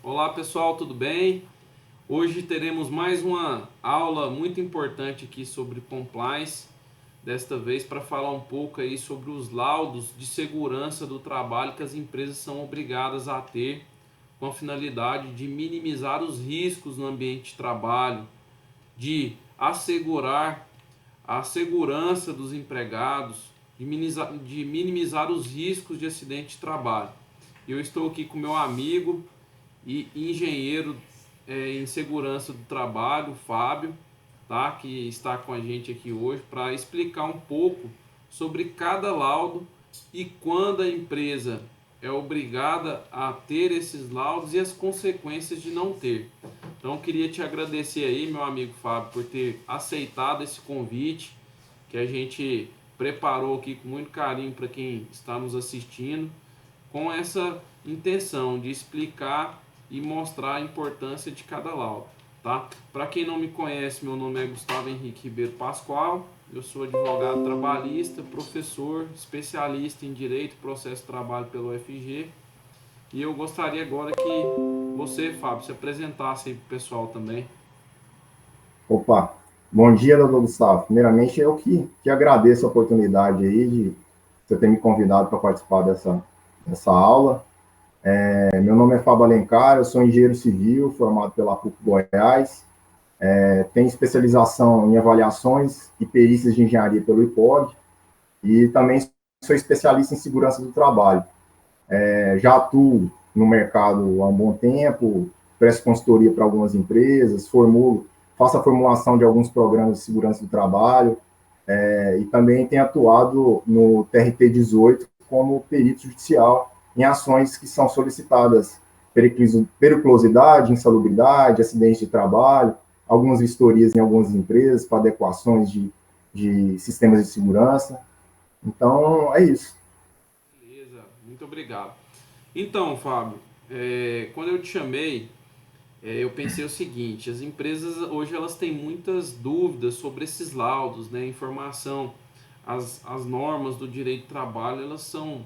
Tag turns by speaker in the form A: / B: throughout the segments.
A: Olá pessoal, tudo bem? Hoje teremos mais uma aula muito importante aqui sobre compliance, desta vez para falar um pouco aí sobre os laudos de segurança do trabalho que as empresas são obrigadas a ter com a finalidade de minimizar os riscos no ambiente de trabalho, de assegurar a segurança dos empregados, de minimizar os riscos de acidente de trabalho. Eu estou aqui com meu amigo e engenheiro em segurança do trabalho, Fábio, tá? Que está com a gente aqui hoje para explicar um pouco sobre cada laudo e quando a empresa é obrigada a ter esses laudos e as consequências de não ter. Então, eu queria te agradecer aí, meu amigo Fábio, por ter aceitado esse convite que a gente preparou aqui com muito carinho para quem está nos assistindo, com essa intenção de explicar e mostrar a importância de cada laudo, tá? Para quem não me conhece, meu nome é Gustavo Henrique Ribeiro Pascoal, eu sou advogado trabalhista, professor, especialista em Direito e Processo de Trabalho pelo UFG, e eu gostaria agora que você, Fábio, se apresentasse aí para o pessoal também.
B: Opa, bom dia, doutor Gustavo. Primeiramente, eu que agradeço a oportunidade aí de você ter me convidado para participar dessa aula. Meu nome é Fábio Alencar, eu sou engenheiro civil, formado pela PUC Goiás, tenho especialização em avaliações e perícias de engenharia pelo IPOG e também sou especialista em segurança do trabalho. Já atuo no mercado há um bom tempo, presto consultoria para algumas empresas, faço a formulação de alguns programas de segurança do trabalho, e também tenho atuado no TRT-18 como perito judicial em ações que são solicitadas periculosidade, insalubridade, acidente de trabalho, algumas vistorias em algumas empresas para adequações de sistemas de segurança. Então, é isso.
A: Beleza, muito obrigado. Então, Fábio, quando eu te chamei, eu pensei o seguinte: as empresas hoje elas têm muitas dúvidas sobre esses laudos, né? Informação, as normas do direito do trabalho elas são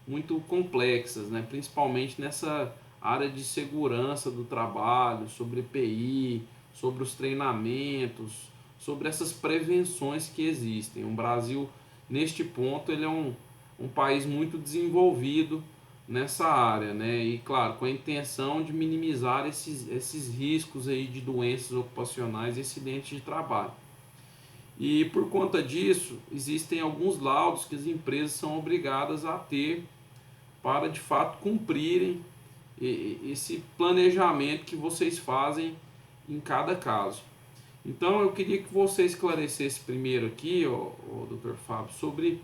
A: muito complexas, né? Principalmente nessa área de segurança do trabalho, sobre EPI, sobre os treinamentos, sobre essas prevenções que existem. O Brasil, neste ponto, ele é um país muito desenvolvido nessa área, né? E claro, com a intenção de minimizar esses riscos aí de doenças ocupacionais e acidentes de trabalho. E por conta disso, existem alguns laudos que as empresas são obrigadas a ter para de fato cumprirem esse planejamento que vocês fazem em cada caso. Então eu queria que você esclarecesse primeiro aqui, ó, Dr. Fábio, sobre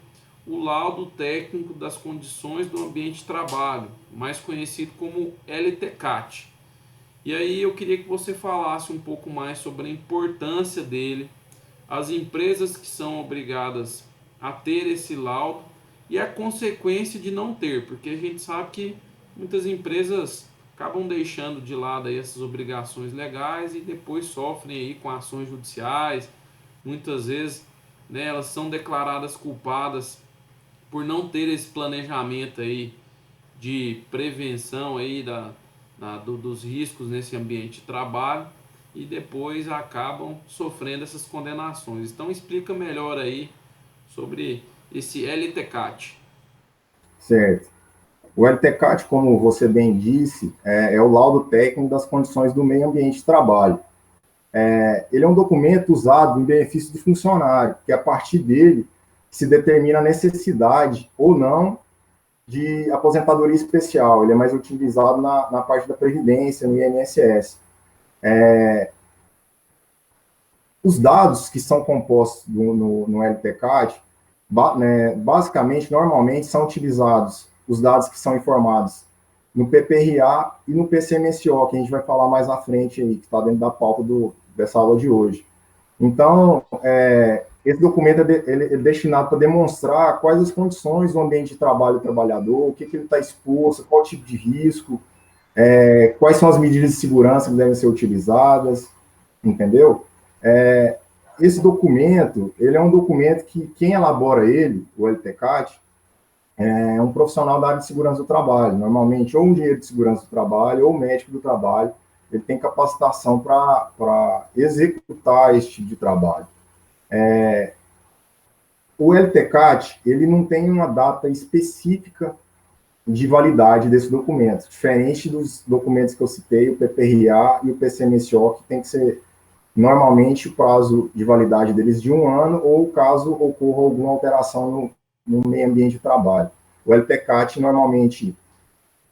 A: o laudo técnico das condições do ambiente de trabalho, mais conhecido como LTCAT. E aí eu queria que você falasse um pouco mais sobre a importância dele, as empresas que são obrigadas a ter esse laudo e a consequência de não ter, porque a gente sabe que muitas empresas acabam deixando de lado aí essas obrigações legais e depois sofrem aí com ações judiciais. Muitas vezes, né, elas são declaradas culpadas por não ter esse planejamento aí de prevenção aí dos riscos nesse ambiente de trabalho e depois acabam sofrendo essas condenações. Então explica melhor aí sobre esse LTCAT.
B: Certo. O LTCAT, como você bem disse, é o laudo técnico das condições do meio ambiente de trabalho. Ele é um documento usado em benefício do funcionário, que a partir dele se determina a necessidade ou não de aposentadoria especial. Ele é mais utilizado na parte da Previdência, no INSS. Os dados que são compostos no LTCAT, basicamente, normalmente, são utilizados os dados que são informados no PPRA e no PCMSO, que a gente vai falar mais à frente aí, que está dentro da pauta dessa aula de hoje. Então, esse documento ele é destinado para demonstrar quais as condições do ambiente de trabalho do trabalhador, o que ele está exposto, qual tipo de risco, quais são as medidas de segurança que devem ser utilizadas, entendeu? É, esse documento, ele é um documento que quem elabora ele, o LTCAT, é um profissional da área de segurança do trabalho, normalmente ou um engenheiro de segurança do trabalho ou médico do trabalho, ele tem capacitação para executar esse tipo de trabalho. O LTCAT, ele não tem uma data específica de validade desse documento, diferente dos documentos que eu citei, o PPRA e o PCMSO, que tem que ser, normalmente, o prazo de validade deles de 1 ano, ou caso ocorra alguma alteração no meio ambiente de trabalho. O LTCAT, normalmente,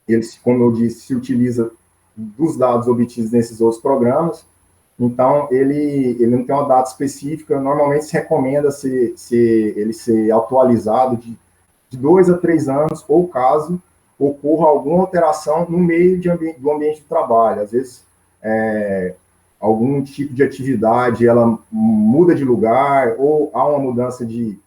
B: ele, como eu disse, se utiliza dos dados obtidos nesses outros programas, então ele não tem uma data específica, normalmente se recomenda ele ser atualizado de 2 a 3 anos, ou caso ocorra alguma alteração no meio do ambiente de trabalho. Às vezes, algum tipo de atividade ela muda de lugar, ou há uma mudança de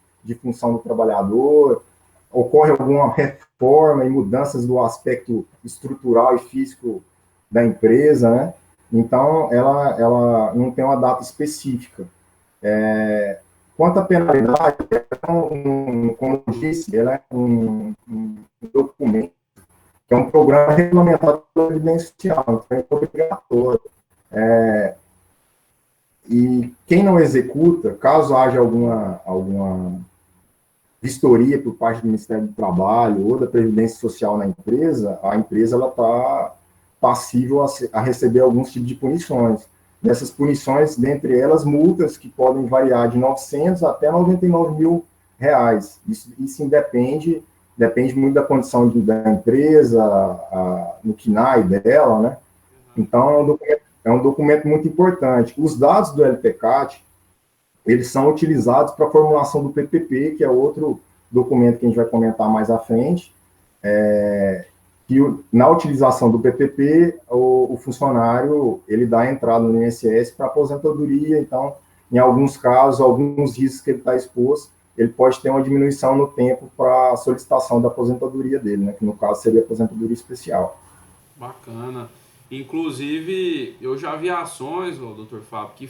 B: função do trabalhador, ocorre alguma reforma e mudanças do aspecto estrutural e físico da empresa, né? Então, ela não tem uma data específica. Quanto à penalidade, como eu disse, ela é um documento, que é um programa regulamentado pela Previdência Social, então é obrigatório. E quem não executa, caso haja alguma vistoria por parte do Ministério do Trabalho ou da Previdência Social na empresa, a empresa está passível a receber alguns tipos de punições. Nessas punições, dentre elas, multas que podem variar de 900 até 99 mil reais. Isso depende muito da condição da empresa, no KNAI dela, né? Então, é um documento muito importante. Os dados do LPCAT, eles são utilizados para a formulação do PPP, que é outro documento que a gente vai comentar mais à frente, que na utilização do PPP, o funcionário, ele dá entrada no INSS para aposentadoria, então, em alguns casos, alguns riscos que ele está exposto, ele pode ter uma diminuição no tempo para a solicitação da aposentadoria dele, né, que no caso seria aposentadoria especial.
A: Bacana. Inclusive, eu já vi ações, doutor Fábio, que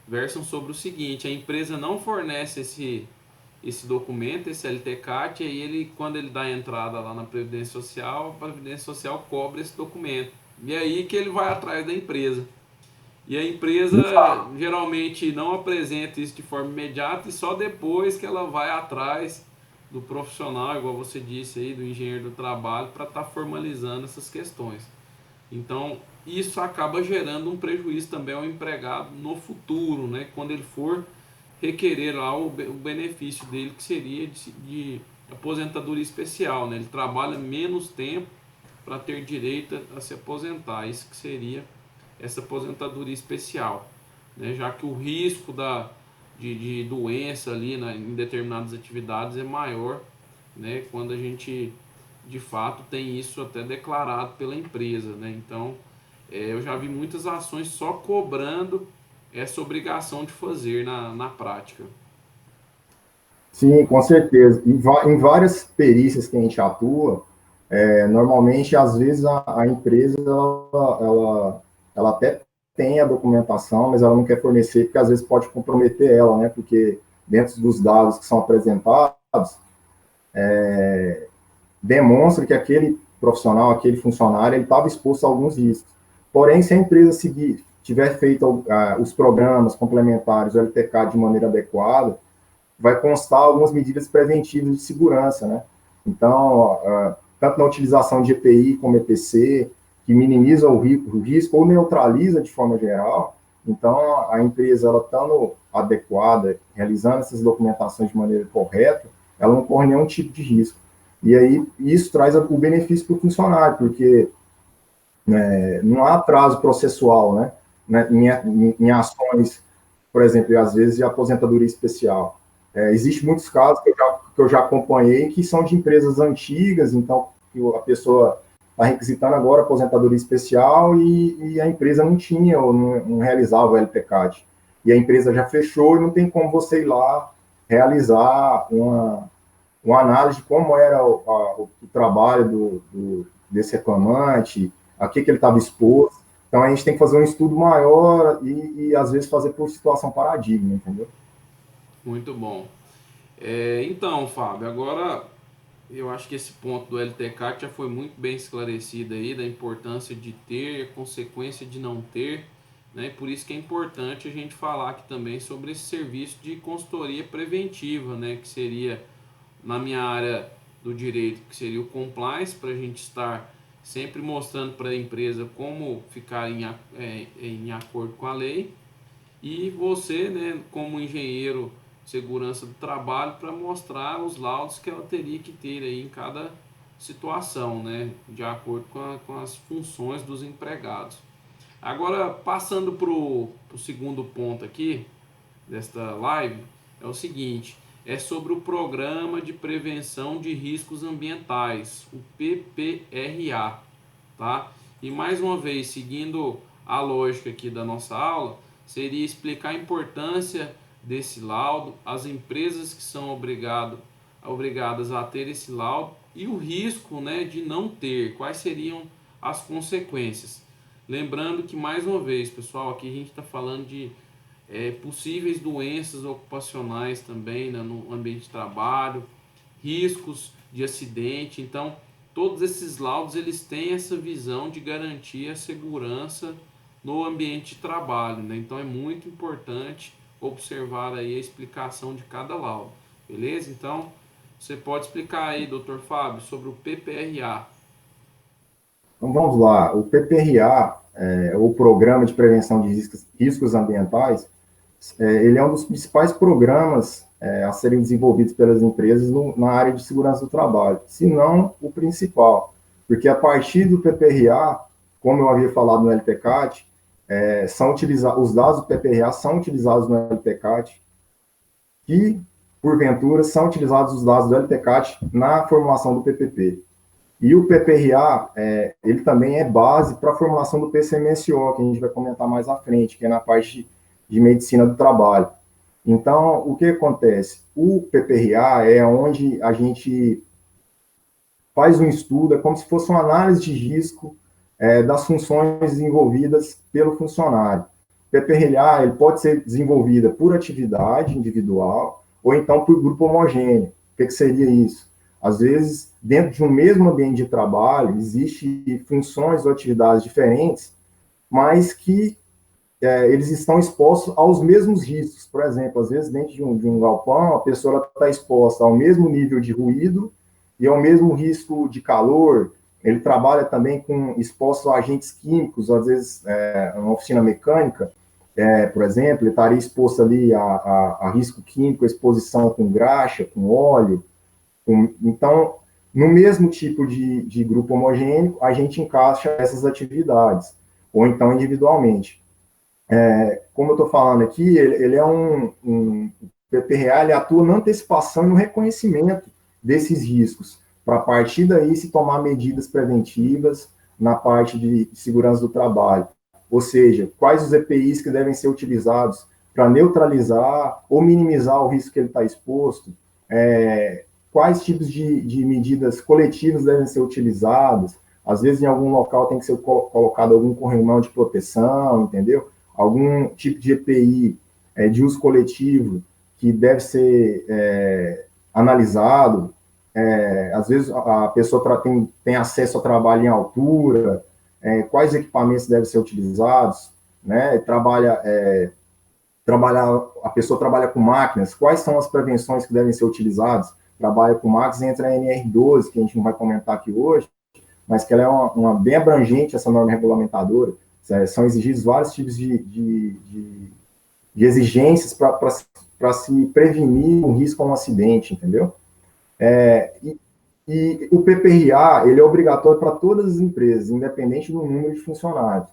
A: versam sobre o seguinte: a empresa não fornece esse documento, esse LTCAT, e aí quando ele dá a entrada lá na Previdência Social, a Previdência Social cobra esse documento. E é aí que ele vai atrás da empresa. E a empresa geralmente não apresenta isso de forma imediata, e só depois que ela vai atrás do profissional, igual você disse aí, do engenheiro do trabalho, para estar formalizando essas questões. Então, isso acaba gerando um prejuízo também ao empregado no futuro, né? Quando ele for requerer lá o benefício dele, que seria de aposentadoria especial, né? Ele trabalha menos tempo para ter direito a se aposentar. Isso que seria essa aposentadoria especial, né? Já que o risco de doença ali em determinadas atividades é maior, né? Quando a gente de fato tem isso até declarado pela empresa, né? Então, eu já vi muitas ações só cobrando essa obrigação de fazer na prática.
B: Sim, com certeza. Em várias perícias que a gente atua, normalmente, às vezes, a empresa, ela até tem a documentação, mas ela não quer fornecer, porque às vezes pode comprometer ela, né? Porque dentro dos dados que são apresentados, demonstra que aquele profissional, aquele funcionário, ele estava exposto a alguns riscos. Porém, se a empresa tiver feito os programas complementares, o LTK, de maneira adequada, vai constar algumas medidas preventivas de segurança, né? Então, tanto na utilização de EPI como EPC, que minimiza o risco ou neutraliza de forma geral. Então, a empresa, ela estando adequada, realizando essas documentações de maneira correta, ela não corre nenhum tipo de risco. E aí, isso traz o benefício para o funcionário, porque não há atraso processual, né? Em ações, por exemplo, às vezes de aposentadoria especial. Existem muitos casos que eu já acompanhei que são de empresas antigas, então a pessoa está requisitando agora aposentadoria especial e a empresa não tinha ou não realizava o LPCAD. E a empresa já fechou e não tem como você ir lá realizar uma análise de como era o trabalho desse reclamante, a que ele estava exposto. Então, a gente tem que fazer um estudo maior e às vezes, fazer por situação paradigma, entendeu?
A: Muito bom. Então, Fábio, agora Eu acho que esse ponto do LTCAT já foi muito bem esclarecido aí, da importância de ter, a consequência de não ter, né? Por isso que é importante a gente falar aqui também sobre esse serviço de consultoria preventiva, né? Que seria, na minha área do direito, que seria o compliance, para a gente estar sempre mostrando para a empresa como ficar em acordo com a lei, e você, né, como engenheiro de segurança do trabalho, para mostrar os laudos que ela teria que ter aí em cada situação, né, de acordo com as funções dos empregados. Agora, passando para o segundo ponto aqui desta live, é o seguinte: é sobre o Programa de Prevenção de Riscos Ambientais, o PPRA, tá? E mais uma vez, seguindo a lógica aqui da nossa aula, seria explicar a importância desse laudo, as empresas que são obrigadas a ter esse laudo e o risco, né, de não ter, quais seriam as consequências. Lembrando que, mais uma vez, pessoal, aqui a gente está falando de possíveis doenças ocupacionais também, né, no ambiente de trabalho, riscos de acidente. Então, todos esses laudos eles têm essa visão de garantir a segurança no ambiente de trabalho, né? Então, é muito importante observar aí a explicação de cada laudo, beleza? Então, você pode explicar aí, Dr. Fábio, sobre o PPRA.
B: Então, vamos lá. O PPRA, o Programa de Prevenção de Riscos Ambientais, ele é um dos principais programas a serem desenvolvidos pelas empresas na área de segurança do trabalho, se não o principal, porque a partir do PPRA, como eu havia falado no LTCAT, os dados do PPRA são utilizados no LTCAT e, porventura, são utilizados os dados do LTCAT na formulação do PPP. E o PPRA, ele também é base para a formulação do PCMSO, que a gente vai comentar mais à frente, que é na parte de medicina do trabalho. Então, o que acontece? O PPRA é onde a gente faz um estudo, é como se fosse uma análise de risco das funções desenvolvidas pelo funcionário. O PPRA ele pode ser desenvolvida por atividade individual ou então por grupo homogêneo. O que seria isso? Às vezes, dentro de um mesmo ambiente de trabalho, existem funções ou atividades diferentes, mas que eles estão expostos aos mesmos riscos. Por exemplo, às vezes, dentro de um galpão, a pessoa está exposta ao mesmo nível de ruído e ao mesmo risco de calor. Ele trabalha também com exposto a agentes químicos, às vezes, uma oficina mecânica, por exemplo, ele estaria exposto ali a risco químico, a exposição com graxa, com óleo. Então, no mesmo tipo de grupo homogêneo, a gente encaixa essas atividades, ou então individualmente. Como eu estou falando aqui, ele é um PPRA, ele atua na antecipação e no reconhecimento desses riscos, para a partir daí se tomar medidas preventivas na parte de segurança do trabalho. Ou seja, quais os EPIs que devem ser utilizados para neutralizar ou minimizar o risco que ele está exposto, quais tipos de medidas coletivas devem ser utilizadas. Às vezes, em algum local tem que ser colocado algum corrimão de proteção, entendeu? Algum tipo de EPI de uso coletivo que deve ser analisado. Às vezes, a pessoa tem acesso a trabalho em altura, quais equipamentos devem ser utilizados, né? A pessoa trabalha com máquinas, quais são as prevenções que devem ser utilizadas? Trabalha com máquinas, entra a NR12, que a gente não vai comentar aqui hoje, mas que ela é uma bem abrangente, essa norma regulamentadora. São exigidos vários tipos de exigências para se prevenir um risco a um acidente, entendeu? E o PPRA, ele é obrigatório para todas as empresas, independente do número de funcionários.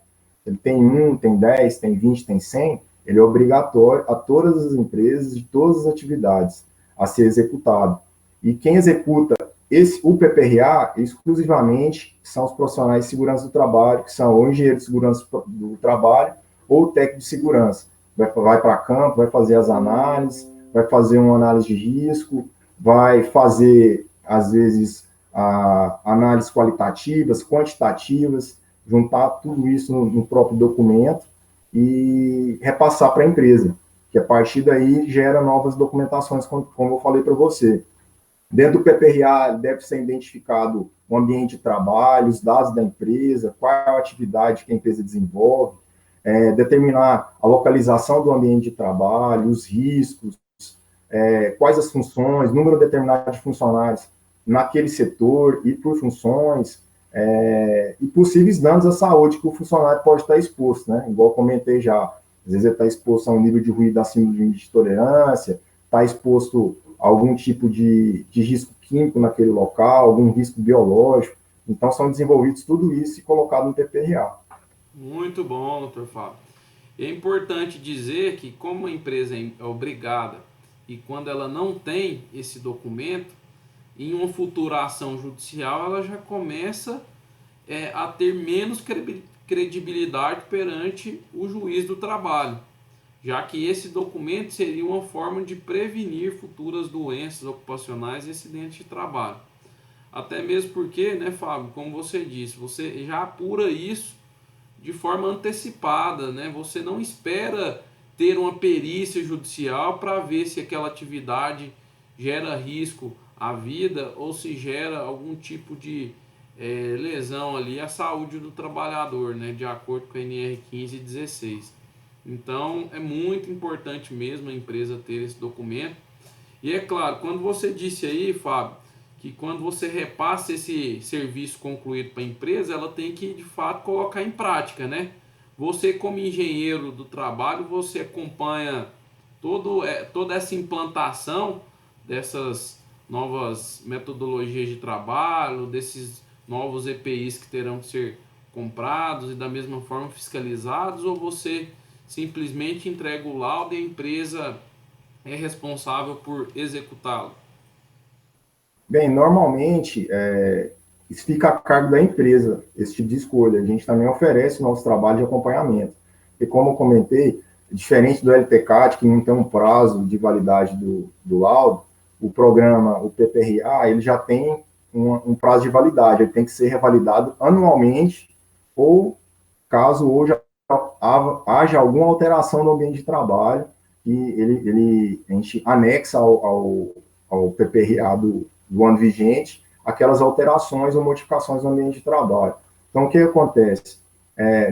B: Ele tem 1, tem 10, tem 20, tem 100, ele é obrigatório a todas as empresas, de todas as atividades, a ser executado. E quem executa o PPRA, exclusivamente, são os profissionais de segurança do trabalho, que são ou engenheiro de segurança do trabalho, ou técnico de segurança. Vai para campo, vai fazer as análises, vai fazer uma análise de risco, vai fazer, às vezes, análises qualitativas, quantitativas, juntar tudo isso no próprio documento e repassar para a empresa, que a partir daí gera novas documentações, como eu falei para você. Dentro do PPRA deve ser identificado o ambiente de trabalho, os dados da empresa, qual é a atividade que a empresa desenvolve, determinar a localização do ambiente de trabalho, os riscos, quais as funções, número determinado de funcionários naquele setor e por funções, e possíveis danos à saúde que o funcionário pode estar exposto, né? Igual eu comentei já, às vezes ele está exposto a um nível de ruído acima do limite de tolerância, está exposto a algum tipo de risco químico naquele local, algum risco biológico. Então, são desenvolvidos tudo isso e colocado no TPRA.
A: Muito bom, doutor Fábio. É importante dizer que, como a empresa é obrigada e quando ela não tem esse documento, em uma futura ação judicial, ela já começa a ter menos credibilidade perante o juiz do trabalho, já que esse documento seria uma forma de prevenir futuras doenças ocupacionais e acidentes de trabalho. Até mesmo porque, né, Fábio, como você disse, você já apura isso de forma antecipada, né? Você não espera ter uma perícia judicial para ver se aquela atividade gera risco à vida ou se gera algum tipo de lesão ali à saúde do trabalhador, né? De acordo com a NR 1516. Então é muito importante mesmo a empresa ter esse documento. E é claro, quando você disse aí, Fábio, que quando você repassa esse serviço concluído para a empresa, ela tem que de fato colocar em prática, né? Você, como engenheiro do trabalho, você acompanha toda essa implantação dessas novas metodologias de trabalho, desses novos EPIs que terão que ser comprados e da mesma forma fiscalizados, ou você simplesmente entrega o laudo e a empresa é responsável por executá-lo?
B: Bem, normalmente, isso fica a cargo da empresa, esse tipo de escolha. A gente também oferece o nosso trabalho de acompanhamento. E como eu comentei, diferente do LTCAT, que não tem um prazo de validade do laudo, o programa, o PPRA, ele já tem um prazo de validade, ele tem que ser revalidado anualmente, ou caso hoje haja alguma alteração no ambiente de trabalho, e a gente anexa ao PPRA do ano vigente aquelas alterações ou modificações no ambiente de trabalho. Então, o que acontece?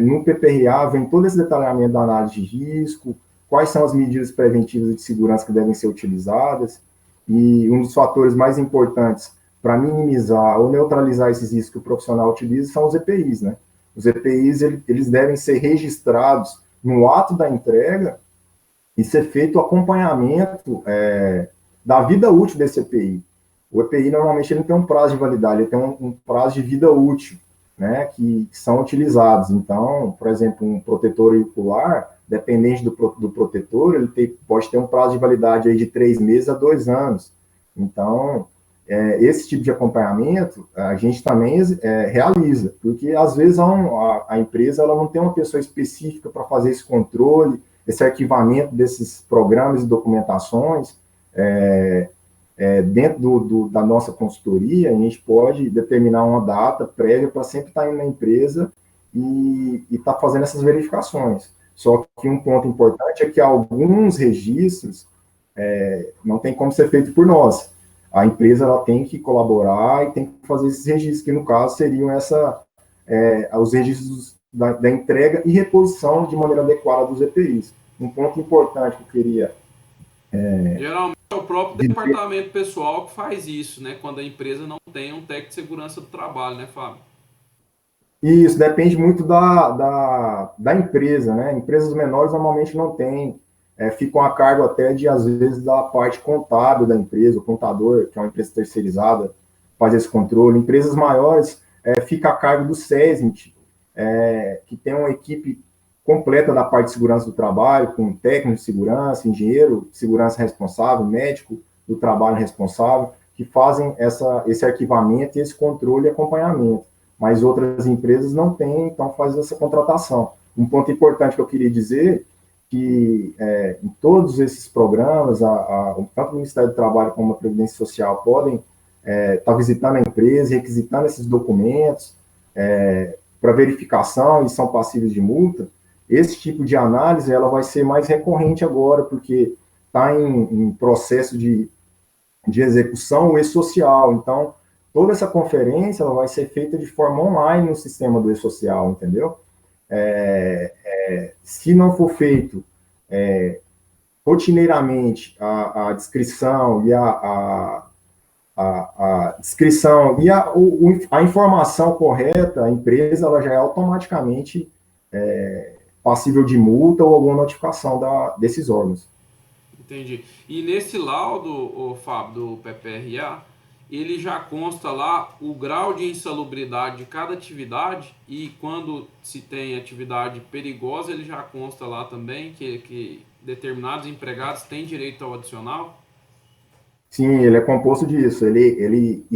B: No PPRA vem todo esse detalhamento da análise de risco, quais são as medidas preventivas e de segurança que devem ser utilizadas, e um dos fatores mais importantes para minimizar ou neutralizar esses riscos que o profissional utiliza são os EPIs, né? Os EPIs, eles devem ser registrados no ato da entrega e ser feito o acompanhamento da vida útil desse EPI. O EPI, normalmente, ele não tem um prazo de validade, ele tem um prazo de vida útil, né, que são utilizados. Então, por exemplo, um protetor auricular, dependente do protetor, ele pode ter um prazo de validade aí de 3 meses a 2 anos. Então, esse tipo de acompanhamento a gente também realiza, porque às vezes a empresa ela não tem uma pessoa específica para fazer esse controle, esse arquivamento desses programas e documentações. Dentro da nossa consultoria, a gente pode determinar uma data prévia para sempre estar indo na empresa e estar fazendo essas verificações. Só que um ponto importante é que alguns registros não tem como ser feito por nós. A empresa ela tem que colaborar e tem que fazer esses registros, que no caso seriam os registros da entrega e reposição de maneira adequada dos EPIs. Um ponto importante que eu queria
A: Geralmente é o próprio departamento pessoal que faz isso, né? Quando a empresa não tem um técnico de segurança do trabalho, né, Fábio?
B: Isso depende muito da empresa, né? Empresas menores normalmente não têm, ficam a cargo até de, às vezes, da parte contábil da empresa, o contador, que é uma empresa terceirizada, faz esse controle. Empresas maiores fica a cargo do SESMIT, que tem uma equipe completa da parte de segurança do trabalho, com técnico de segurança, engenheiro de segurança responsável, médico do trabalho responsável, que fazem esse arquivamento e esse controle e acompanhamento. Mas outras empresas não têm, então faz essa contratação. Um ponto importante que eu queria dizer que em todos esses programas, tanto o Ministério do Trabalho como a Previdência Social podem estar visitando a empresa, requisitando esses documentos para verificação e são passíveis de multa. Esse tipo de análise ela vai ser mais recorrente agora, porque está em processo de de execução, o e-social. Então, toda essa conferência ela vai ser feita de forma online no sistema do e-social, entendeu? Se não for feito rotineiramente a descrição e a descrição e a informação correta, a empresa ela já é automaticamente passível de multa ou alguma notificação desses órgãos.
A: Entendi. E nesse laudo, o Fábio, do PPRA, ele já consta lá o grau de insalubridade de cada atividade e quando se tem atividade perigosa, ele já consta lá também que determinados empregados têm direito ao adicional?
B: Sim, ele é composto disso. Ele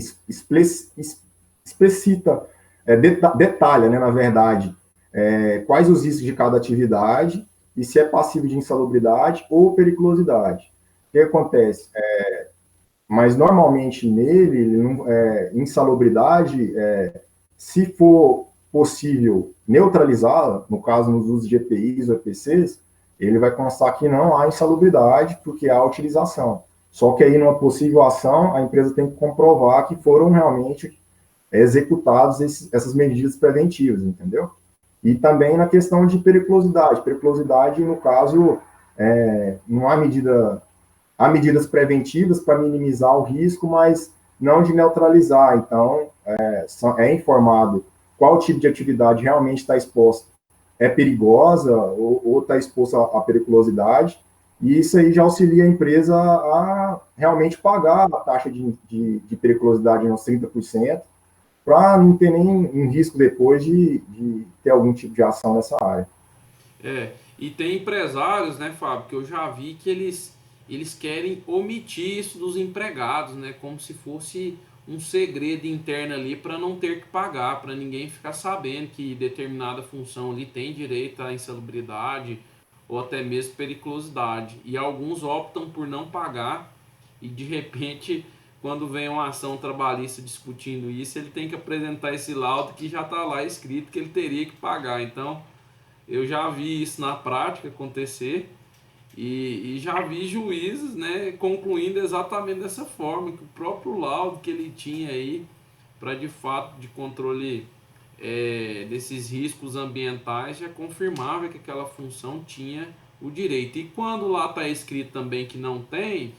B: explicita, detalha, né, na verdade, quais os riscos de cada atividade e se é passivo de insalubridade ou periculosidade. O que acontece? Mas normalmente nele, insalubridade, se for possível neutralizá-la, no caso nos usos de EPIs ou EPCs, ele vai constar que não há insalubridade porque há utilização. Só que aí, numa possível ação, a empresa tem que comprovar que foram realmente executadas essas medidas preventivas, entendeu? E também na questão de periculosidade. Periculosidade, no caso, não há há medidas preventivas para minimizar o risco, mas não de neutralizar. Então, é informado qual tipo de atividade realmente está exposta, é perigosa ou está exposta à periculosidade, e isso aí já auxilia a empresa a realmente pagar a taxa de periculosidade nos 30%, para não ter nenhum risco depois de ter algum tipo de ação nessa área.
A: E tem empresários, né, Fábio, que eu já vi que eles querem omitir isso dos empregados, né, como se fosse um segredo interno ali para não ter que pagar, para ninguém ficar sabendo que determinada função ali tem direito à insalubridade ou até mesmo periculosidade. E alguns optam por não pagar e de repente, quando vem uma ação trabalhista discutindo isso, ele tem que apresentar esse laudo que já está lá escrito que ele teria que pagar. Então, eu já vi isso na prática acontecer e já vi juízes, né, concluindo exatamente dessa forma, que o próprio laudo que ele tinha aí para de fato de controle desses riscos ambientais já confirmava que aquela função tinha o direito. E quando lá está escrito também que não tem,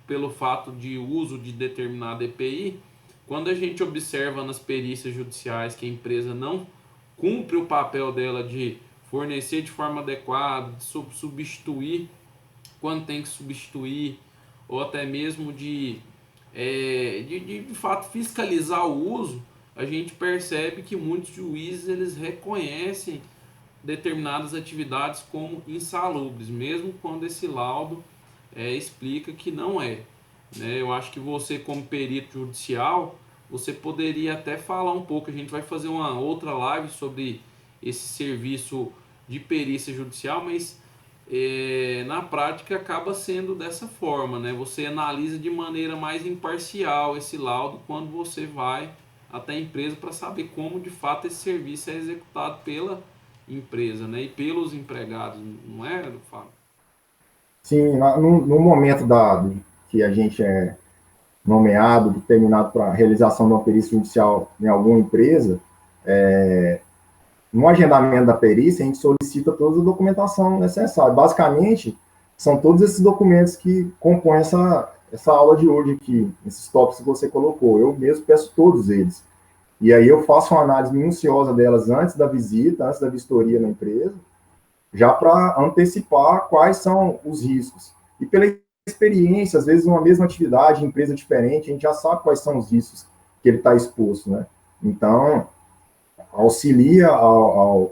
A: pelo fato de uso de determinada EPI, quando a gente observa nas perícias judiciais que a empresa não cumpre o papel dela de fornecer de forma adequada, de substituir quando tem que substituir, ou até mesmo de fato fiscalizar o uso, a gente percebe que muitos juízes eles reconhecem determinadas atividades como insalubres, mesmo quando esse laudo explica que não é. Né? Eu acho que você, como perito judicial, você poderia até falar um pouco. A gente vai fazer uma outra live sobre esse serviço de perícia judicial, mas na prática acaba sendo dessa forma, né? Você analisa de maneira mais imparcial esse laudo quando você vai até a empresa para saber como de fato esse serviço é executado pela empresa, né? E pelos empregados, não é, Fábio?
B: Sim, no momento que a gente é nomeado, determinado para a realização de uma perícia judicial em alguma empresa, no agendamento da perícia, a gente solicita toda a documentação necessária. Basicamente, são todos esses documentos que compõem essa aula de hoje aqui, esses tópicos que você colocou. Eu mesmo peço todos eles. E aí eu faço uma análise minuciosa delas antes da visita, antes da vistoria na empresa, já para antecipar quais são os riscos. E pela experiência, às vezes uma mesma atividade, empresa diferente, a gente já sabe quais são os riscos que ele está exposto, né? Então, auxilia ao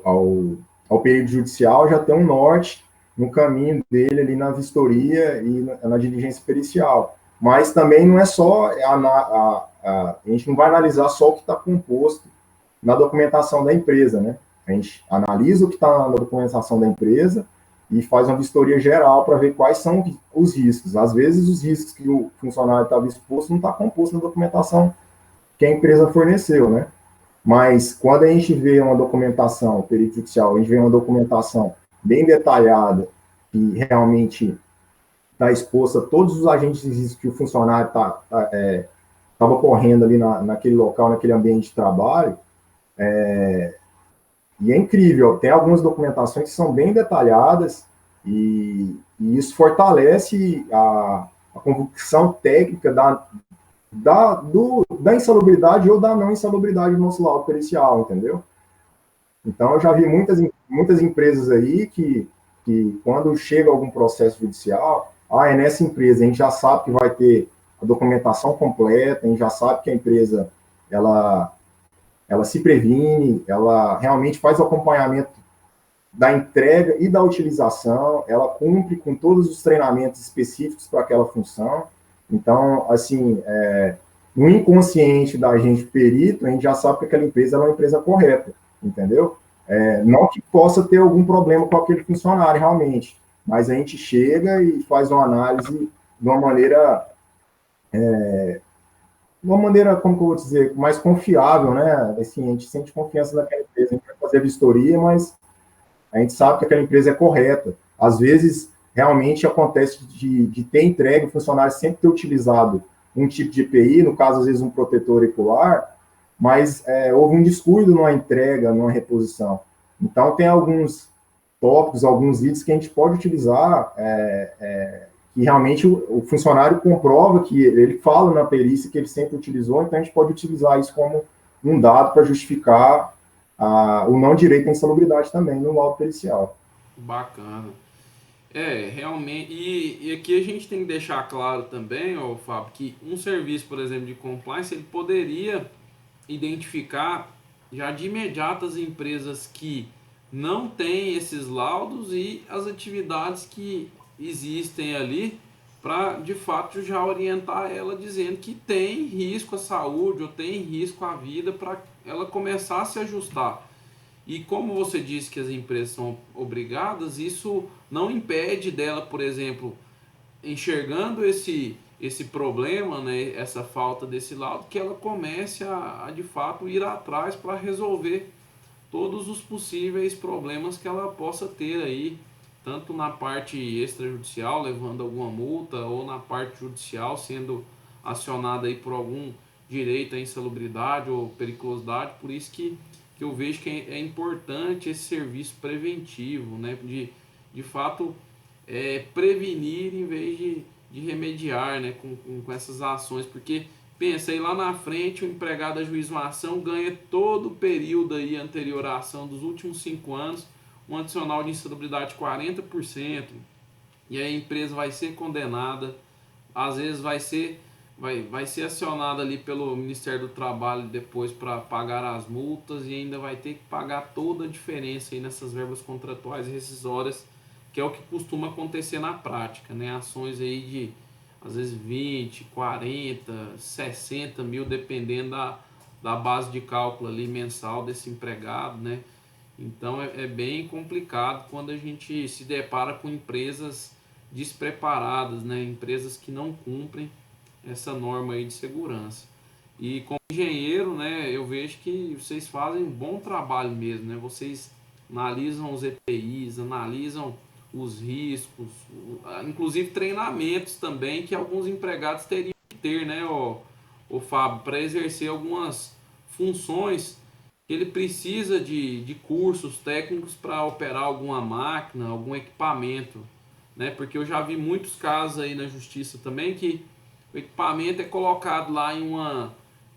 B: período judicial já ter um norte no caminho dele ali na vistoria e na diligência pericial. Mas também não é só, a gente não vai analisar só o que está composto na documentação da empresa, né? A gente analisa o que está na documentação da empresa e faz uma vistoria geral para ver quais são os riscos. Às vezes, os riscos que o funcionário estava exposto não está composto na documentação que a empresa forneceu, né? Mas quando a gente vê uma documentação, perito judicial, a gente vê uma documentação bem detalhada, que realmente tá exposto a todos os agentes de risco que o funcionário estava correndo ali naquele local, naquele ambiente de trabalho. E é incrível, tem algumas documentações que são bem detalhadas e isso fortalece a convicção técnica da insalubridade ou da não insalubridade do nosso laudo pericial, entendeu? Então, eu já vi muitas empresas aí que quando chega algum processo judicial, é nessa empresa, a gente já sabe que vai ter a documentação completa, a gente já sabe que a empresa, ela se previne, ela realmente faz o acompanhamento da entrega e da utilização, ela cumpre com todos os treinamentos específicos para aquela função. Então, assim, no inconsciente da gente perito, a gente já sabe que aquela empresa é uma empresa correta, entendeu? Não que possa ter algum problema com aquele funcionário, realmente, mas a gente chega e faz uma análise de uma maneira, como que eu vou dizer, mais confiável, né? Assim, a gente sente confiança naquela empresa, a gente vai fazer a vistoria, mas a gente sabe que aquela empresa é correta. Às vezes, realmente acontece de ter entregue, o funcionário sempre ter utilizado um tipo de EPI, no caso, às vezes, um protetor auricular, mas houve um descuido numa entrega, numa reposição. Então, tem alguns tópicos, alguns itens que a gente pode utilizar, que realmente o funcionário comprova que ele fala na perícia que ele sempre utilizou, então a gente pode utilizar isso como um dado para justificar o não direito à insalubridade também no laudo pericial.
A: Bacana. Realmente. E aqui a gente tem que deixar claro também, ó, Fábio, que um serviço, por exemplo, de compliance, ele poderia identificar já de imediato as empresas que não têm esses laudos e as atividades que existem ali para de fato já orientar ela dizendo que tem risco à saúde ou tem risco à vida para ela começar a se ajustar. E como você disse que as empresas são obrigadas, isso não impede dela, por exemplo, enxergando esse problema, né, essa falta desse laudo, que ela comece a de fato ir atrás para resolver todos os possíveis problemas que ela possa ter aí, tanto na parte extrajudicial, levando alguma multa, ou na parte judicial, sendo acionada aí por algum direito à insalubridade ou periculosidade. Por isso que eu vejo que é importante esse serviço preventivo, né, de fato prevenir em vez de remediar, né, com essas ações, porque pensa aí lá na frente o empregado da juízo uma ação ganha todo o período aí anterior à ação dos últimos 5 anos, um adicional de insalubridade de 40%, e aí a empresa vai ser condenada, às vezes vai ser acionada ali pelo Ministério do Trabalho depois para pagar as multas e ainda vai ter que pagar toda a diferença aí nessas verbas contratuais e rescisórias, que é o que costuma acontecer na prática, né? Ações aí de às vezes 20, 40, 60 mil, dependendo da base de cálculo ali mensal desse empregado, né? Então é bem complicado quando a gente se depara com empresas despreparadas, né? Empresas que não cumprem essa norma aí de segurança. E como engenheiro, né, eu vejo que vocês fazem um bom trabalho mesmo, né? Vocês analisam os EPIs, analisam os riscos, inclusive treinamentos também que alguns empregados teriam que ter, né, o Fábio, para exercer algumas funções que ele precisa de cursos técnicos para operar alguma máquina, algum equipamento, né? Porque eu já vi muitos casos aí na justiça também que o equipamento é colocado lá em uma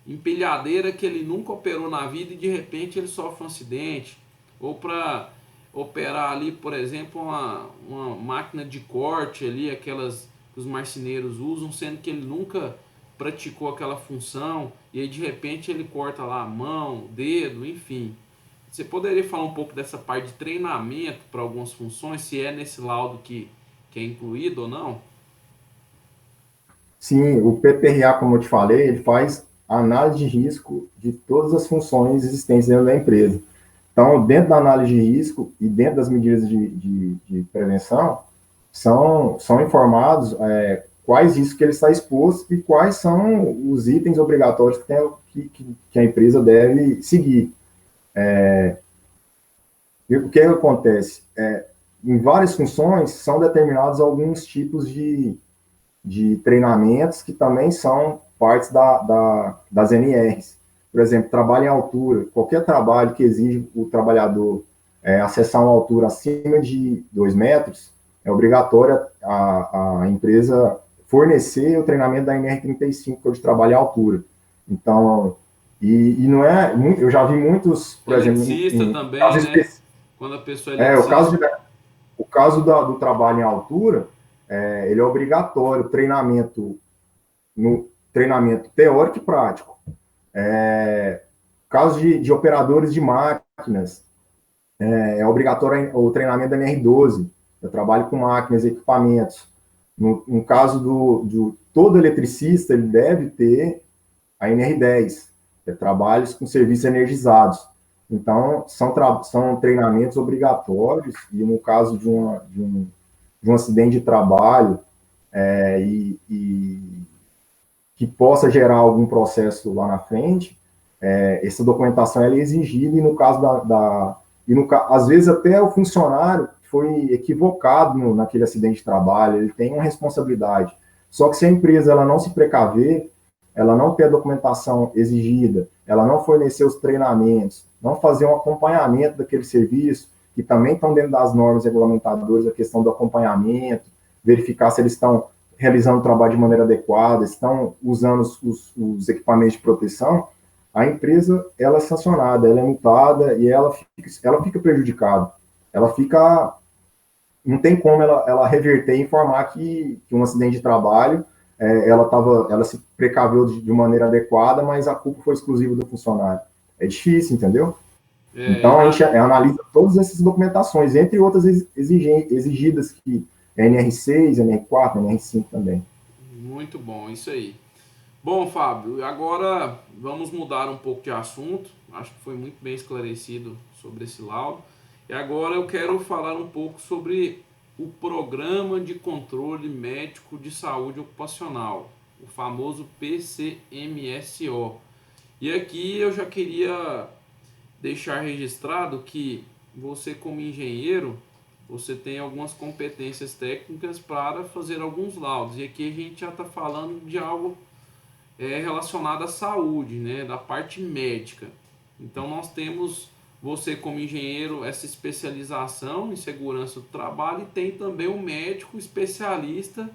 A: empilhadeira que ele nunca operou na vida e de repente ele sofre um acidente. Ou para operar ali, por exemplo, uma máquina de corte ali, aquelas que os marceneiros usam, sendo que ele nunca praticou aquela função e aí de repente ele corta lá a mão, o dedo, enfim. Você poderia falar um pouco dessa parte de treinamento para algumas funções, se é nesse laudo que é incluído ou não?
B: Sim, o PPRA, como eu te falei, ele faz análise de risco de todas as funções existentes dentro da empresa. Então, dentro da análise de risco e dentro das medidas de prevenção, são informados quais riscos que ele está exposto e quais são os itens obrigatórios que a empresa deve seguir. E o que acontece? em várias funções, são determinados alguns tipos de treinamentos que também são partes das NRs. Por exemplo, trabalho em altura. Qualquer trabalho que exige o trabalhador acessar uma altura acima de 2 metros, é obrigatório a empresa fornecer o treinamento da NR35, que é o de trabalho em altura. Então, e não é... Eu já vi muitos, por exemplo,
A: Eletricista
B: em
A: também,
B: casos
A: né?
B: específicos.
A: Quando a pessoa é
B: O caso,
A: eletricista.
B: o caso do trabalho em altura, ele é obrigatório, treinamento teórico e prático. Caso de operadores de máquinas, é obrigatório o treinamento da NR12. Eu trabalho com máquinas e equipamentos. No caso todo eletricista, ele deve ter a NR10, que é trabalhos com serviços energizados. Então, são treinamentos obrigatórios, e no caso de um acidente de trabalho, e que possa gerar algum processo lá na frente, essa documentação ela é exigida, e no caso às vezes até o funcionário foi equivocado naquele acidente de trabalho, ele tem uma responsabilidade. Só que se a empresa ela não se precaver, ela não ter a documentação exigida, ela não fornecer os treinamentos, não fazer um acompanhamento daquele serviço, que também estão dentro das normas regulamentadoras, a questão do acompanhamento, verificar se eles estão realizando o trabalho de maneira adequada, estão usando os equipamentos de proteção, a empresa ela é sancionada, ela é multada e ela fica prejudicada. Ela fica... Não tem como ela reverter e informar que um acidente de trabalho, ela se precaveu de maneira adequada, mas a culpa foi exclusiva do funcionário. É difícil, entendeu? Então, a gente analisa todas essas documentações, entre outras exigidas, que é NR6, NR4, NR5 também.
A: Muito bom, isso aí. Bom, Fábio, agora vamos mudar um pouco de assunto. Acho que foi muito bem esclarecido sobre esse laudo. E agora eu quero falar um pouco sobre o Programa de Controle Médico de Saúde Ocupacional, o famoso PCMSO. E aqui eu já queria deixar registrado que você, como engenheiro, você tem algumas competências técnicas para fazer alguns laudos. E aqui a gente já está falando de algo relacionado à saúde, né, da parte médica. Então nós temos você como engenheiro essa especialização em segurança do trabalho, e tem também um médico especialista,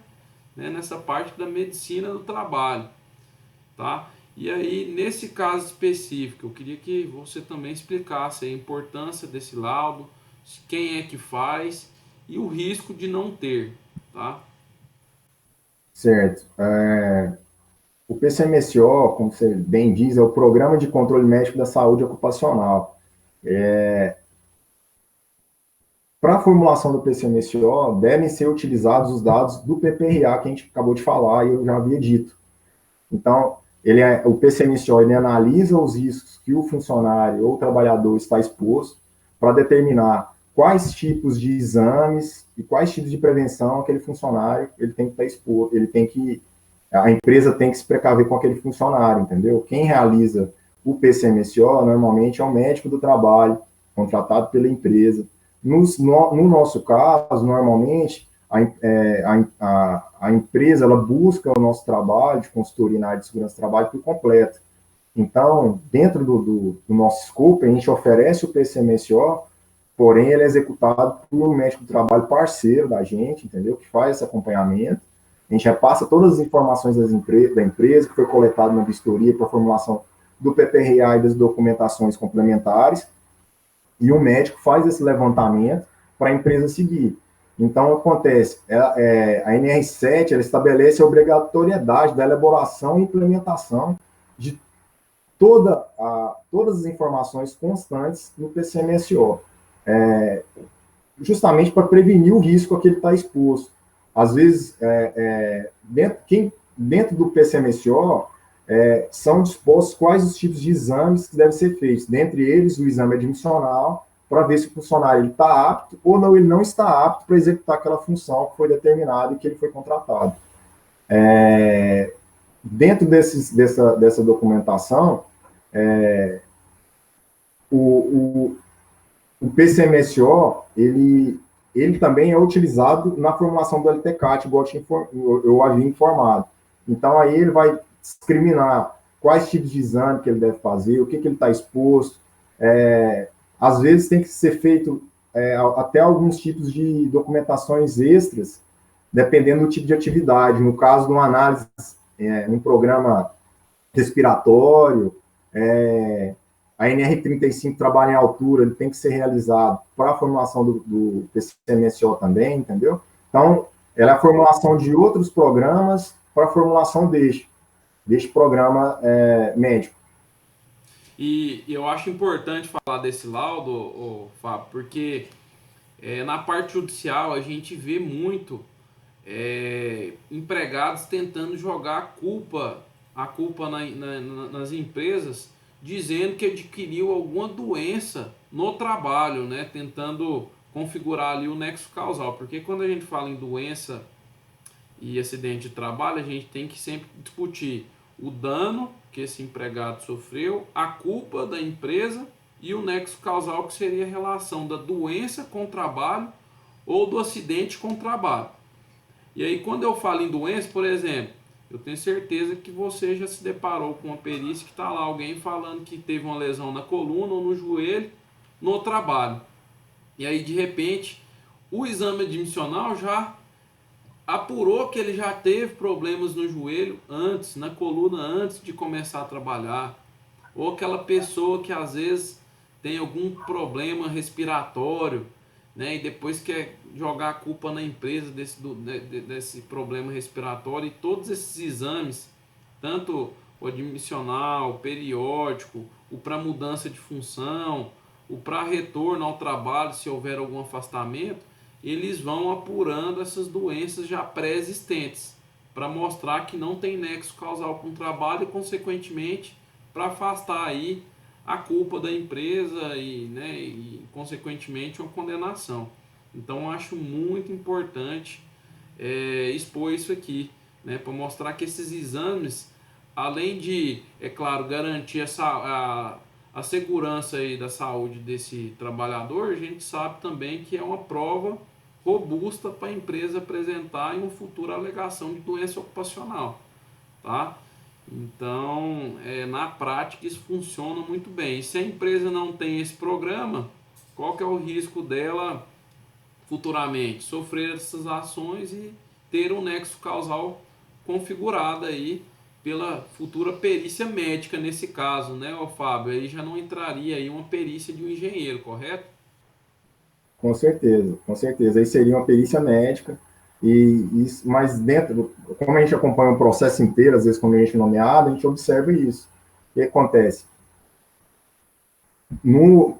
A: né, nessa parte da medicina do trabalho, tá? E aí, nesse caso específico, eu queria que você também explicasse a importância desse laudo, quem é que faz e o risco de não ter, tá?
B: Certo. O PCMSO, como você bem diz, é o Programa de Controle Médico da Saúde Ocupacional. Para a formulação do PCMSO, devem ser utilizados os dados do PPRA, que a gente acabou de falar e eu já havia dito. Então, o PCMSO ele analisa os riscos que o funcionário ou o trabalhador está exposto, para determinar quais tipos de exames e quais tipos de prevenção aquele funcionário ele tem que estar exposto, a empresa tem que se precaver com aquele funcionário, entendeu? Quem realiza o PCMSO normalmente é o médico do trabalho, contratado pela empresa. No nosso caso, normalmente, a empresa ela busca o nosso trabalho de consultoria na área de segurança do trabalho por completo. Então, dentro do nosso escopo, a gente oferece o PCMSO, porém ele é executado por um médico do trabalho parceiro da gente, entendeu? Que faz esse acompanhamento. A gente repassa todas as informações da empresa, que foi coletado na vistoria para a formulação do PPRA e das documentações complementares, e o médico faz esse levantamento para a empresa seguir. Então, acontece, a NR7 ela estabelece a obrigatoriedade da elaboração e implementação de todas as informações constantes no PCMSO, justamente para prevenir o risco a que ele está exposto. Às vezes, dentro do PCMSO, são dispostos quais os tipos de exames que devem ser feitos, dentre eles o exame admissional, para ver se o funcionário está apto ou não, ele não está apto para executar aquela função que foi determinada e que ele foi contratado. Dentro dessa documentação, o PCMSO, ele ele também é utilizado na formulação do LTCAT, igual eu havia informado. Então, aí ele vai discriminar quais tipos de exame que ele deve fazer, o que ele está exposto. Às vezes tem que ser feito até alguns tipos de documentações extras, dependendo do tipo de atividade. No caso de uma análise, um programa respiratório, a NR35 trabalha em altura, ele tem que ser realizado para a formulação do PCMSO também, entendeu? Então, ela é a formulação de outros programas para a formulação deste programa médico.
A: E eu acho importante falar desse laudo, Fábio, porque na parte judicial a gente vê muito empregados tentando jogar a culpa nas empresas, dizendo que adquiriu alguma doença no trabalho, né? Tentando configurar ali o nexo causal, porque quando a gente fala em doença e acidente de trabalho, a gente tem que sempre discutir o dano que esse empregado sofreu, a culpa da empresa e o nexo causal, que seria a relação da doença com o trabalho ou do acidente com o trabalho. E aí, quando eu falo em doença, por exemplo, eu tenho certeza que você já se deparou com uma perícia que está lá alguém falando que teve uma lesão na coluna ou no joelho no trabalho. E aí, de repente, o exame admissional já apurou que ele já teve problemas no joelho antes, na coluna antes de começar a trabalhar. Ou aquela pessoa que às vezes tem algum problema respiratório, né, e depois quer jogar a culpa na empresa desse problema respiratório, e todos esses exames, tanto o admissional, o periódico, o para mudança de função, o para retorno ao trabalho se houver algum afastamento, eles vão apurando essas doenças já pré-existentes, para mostrar que não tem nexo causal com o trabalho e, consequentemente, para afastar aí a culpa da empresa e consequentemente, uma condenação. Então, eu acho muito importante expor isso aqui, né, para mostrar que esses exames, além de, é claro, garantir a segurança aí da saúde desse trabalhador, a gente sabe também que é uma prova robusta para a empresa apresentar em uma futura alegação de doença ocupacional, tá? Então, na prática, isso funciona muito bem. E se a empresa não tem esse programa, qual que é o risco dela futuramente? Sofrer essas ações e ter um nexo causal configurado aí pela futura perícia médica nesse caso, né, Fábio? Aí já não entraria aí uma perícia de um engenheiro, correto?
B: Com certeza, com certeza. Aí seria uma perícia médica, mas dentro, como a gente acompanha o processo inteiro, às vezes quando a gente é nomeado, a gente observa isso. O que acontece? No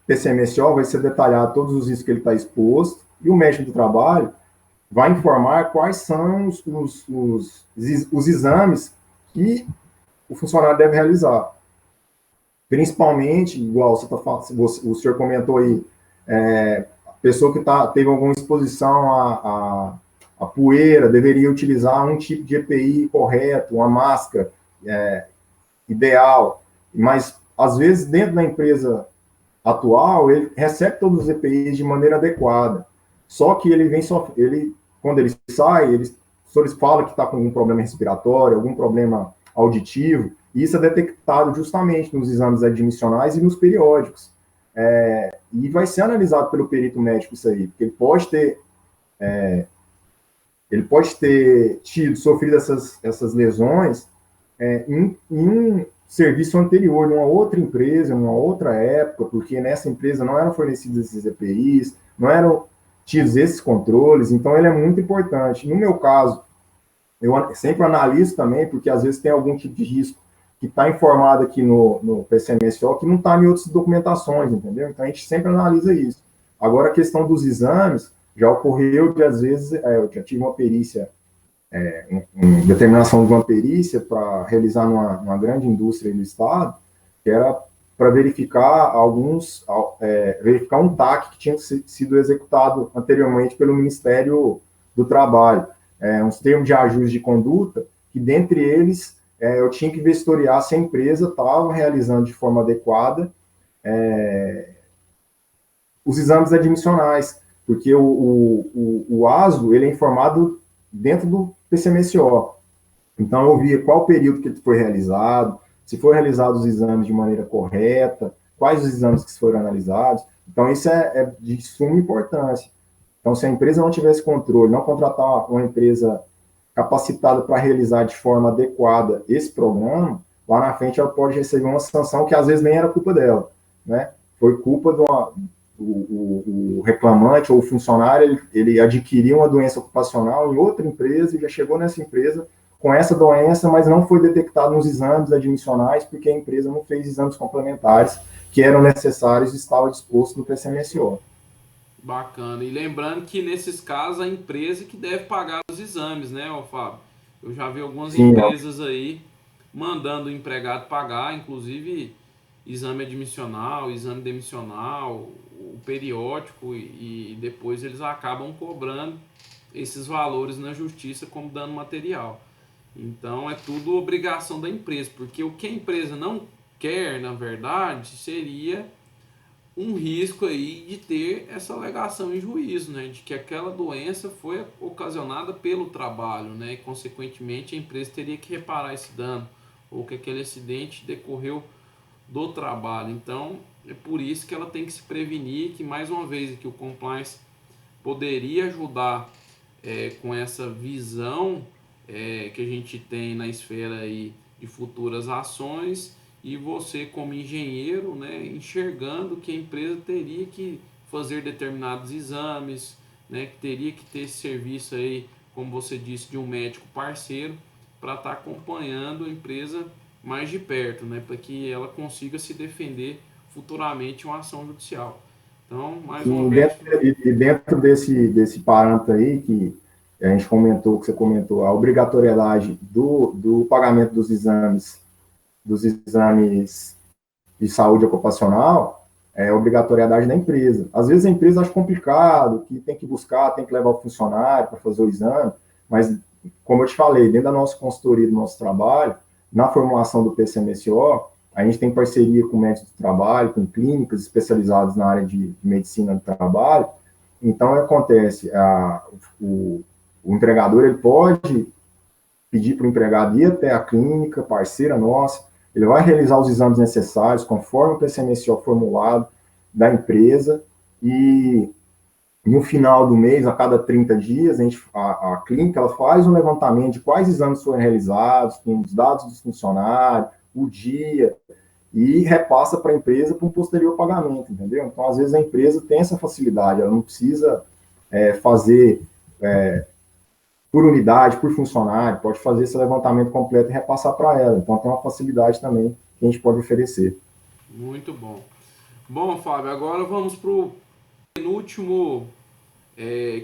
B: PCMSO vai ser detalhado todos os riscos que ele está exposto, e o médico do trabalho vai informar quais são os exames que o funcionário deve realizar. Principalmente, igual você tá falando, o senhor comentou aí, a pessoa que teve alguma exposição à poeira deveria utilizar um tipo de EPI correto, uma máscara ideal, mas às vezes dentro da empresa atual ele recebe todos os EPIs de maneira adequada, só que quando ele sai, ele fala que está com algum problema respiratório, algum problema auditivo, e isso é detectado justamente nos exames admissionais e nos periódicos. E vai ser analisado pelo perito médico isso aí, porque ele pode ter sofrido essas lesões em um serviço anterior, numa outra empresa, numa outra época, porque nessa empresa não eram fornecidos esses EPIs, não eram tidos esses controles, então ele é muito importante. No meu caso, eu sempre analiso também, porque às vezes tem algum tipo de risco que está informado aqui no PCMSO que não está em outras documentações, entendeu? Então a gente sempre analisa isso. Agora a questão dos exames, já ocorreu de às vezes, eu já tive uma perícia, determinação de uma perícia para realizar numa grande indústria do estado, que era para verificar verificar um TAC que tinha sido executado anteriormente pelo Ministério do Trabalho, uns termos de ajuste de conduta, que dentre eles eu tinha que vistoriar se a empresa estava realizando de forma adequada os exames admissionais, porque o ASO, ele é informado dentro do PCMSO. Então, eu via qual período que foi realizado, se foram realizados os exames de maneira correta, quais os exames que foram analisados. Então, isso é de suma importância. Então, se a empresa não tivesse controle, não contratar uma empresa capacitada para realizar de forma adequada esse programa, lá na frente ela pode receber uma sanção que às vezes nem era culpa dela, né? Foi culpa o reclamante ou o funcionário, ele adquiriu uma doença ocupacional em outra empresa e já chegou nessa empresa com essa doença, mas não foi detectado nos exames admissionais porque a empresa não fez exames complementares que eram necessários e estava disposto no PCMSO.
A: Bacana. E lembrando que nesses casos a empresa que deve pagar os exames, né, ô Fábio? Eu já vi algumas
B: Sim,
A: empresas aí mandando o empregado pagar, inclusive exame admissional, exame demissional, o periódico, e depois eles acabam cobrando esses valores na justiça como dano material. Então é tudo obrigação da empresa, porque o que a empresa não quer, na verdade, seria um risco aí de ter essa alegação em juízo, né, de que aquela doença foi ocasionada pelo trabalho, né, e consequentemente a empresa teria que reparar esse dano, ou que aquele acidente decorreu do trabalho. Então, é por isso que ela tem que se prevenir, que mais uma vez que o compliance poderia ajudar com essa visão que a gente tem na esfera aí de futuras ações, e você como engenheiro, né, enxergando que a empresa teria que fazer determinados exames, né, que teria que ter esse serviço aí, como você disse, de um médico parceiro para estar acompanhando a empresa mais de perto, né, para que ela consiga se defender futuramente em uma ação judicial. Então, mais uma
B: sim,
A: vez,
B: dentro desse parâmetro aí que a gente comentou, que você comentou, a obrigatoriedade do pagamento dos exames de saúde ocupacional, é obrigatoriedade da empresa. Às vezes a empresa acha complicado, que tem que buscar, tem que levar o funcionário para fazer o exame, mas, como eu te falei, dentro da nossa consultoria, do nosso trabalho, na formulação do PCMSO, a gente tem parceria com médicos do trabalho, com clínicas especializadas na área de medicina do trabalho. Então, acontece, o empregador ele pode pedir para o empregado ir até a clínica, parceira nossa, ele vai realizar os exames necessários, conforme o PCMSO formulado da empresa, e no final do mês, a cada 30 dias, a clínica ela faz um levantamento de quais exames foram realizados, com os dados dos funcionários, o dia, e repassa para a empresa para um posterior pagamento, entendeu? Então, às vezes, a empresa tem essa facilidade, ela não precisa fazer por unidade, por funcionário, pode fazer esse levantamento completo e repassar para ela. Então, tem uma facilidade também que a gente pode oferecer.
A: muito bom. Bom, Fábio, agora vamos para o penúltimo,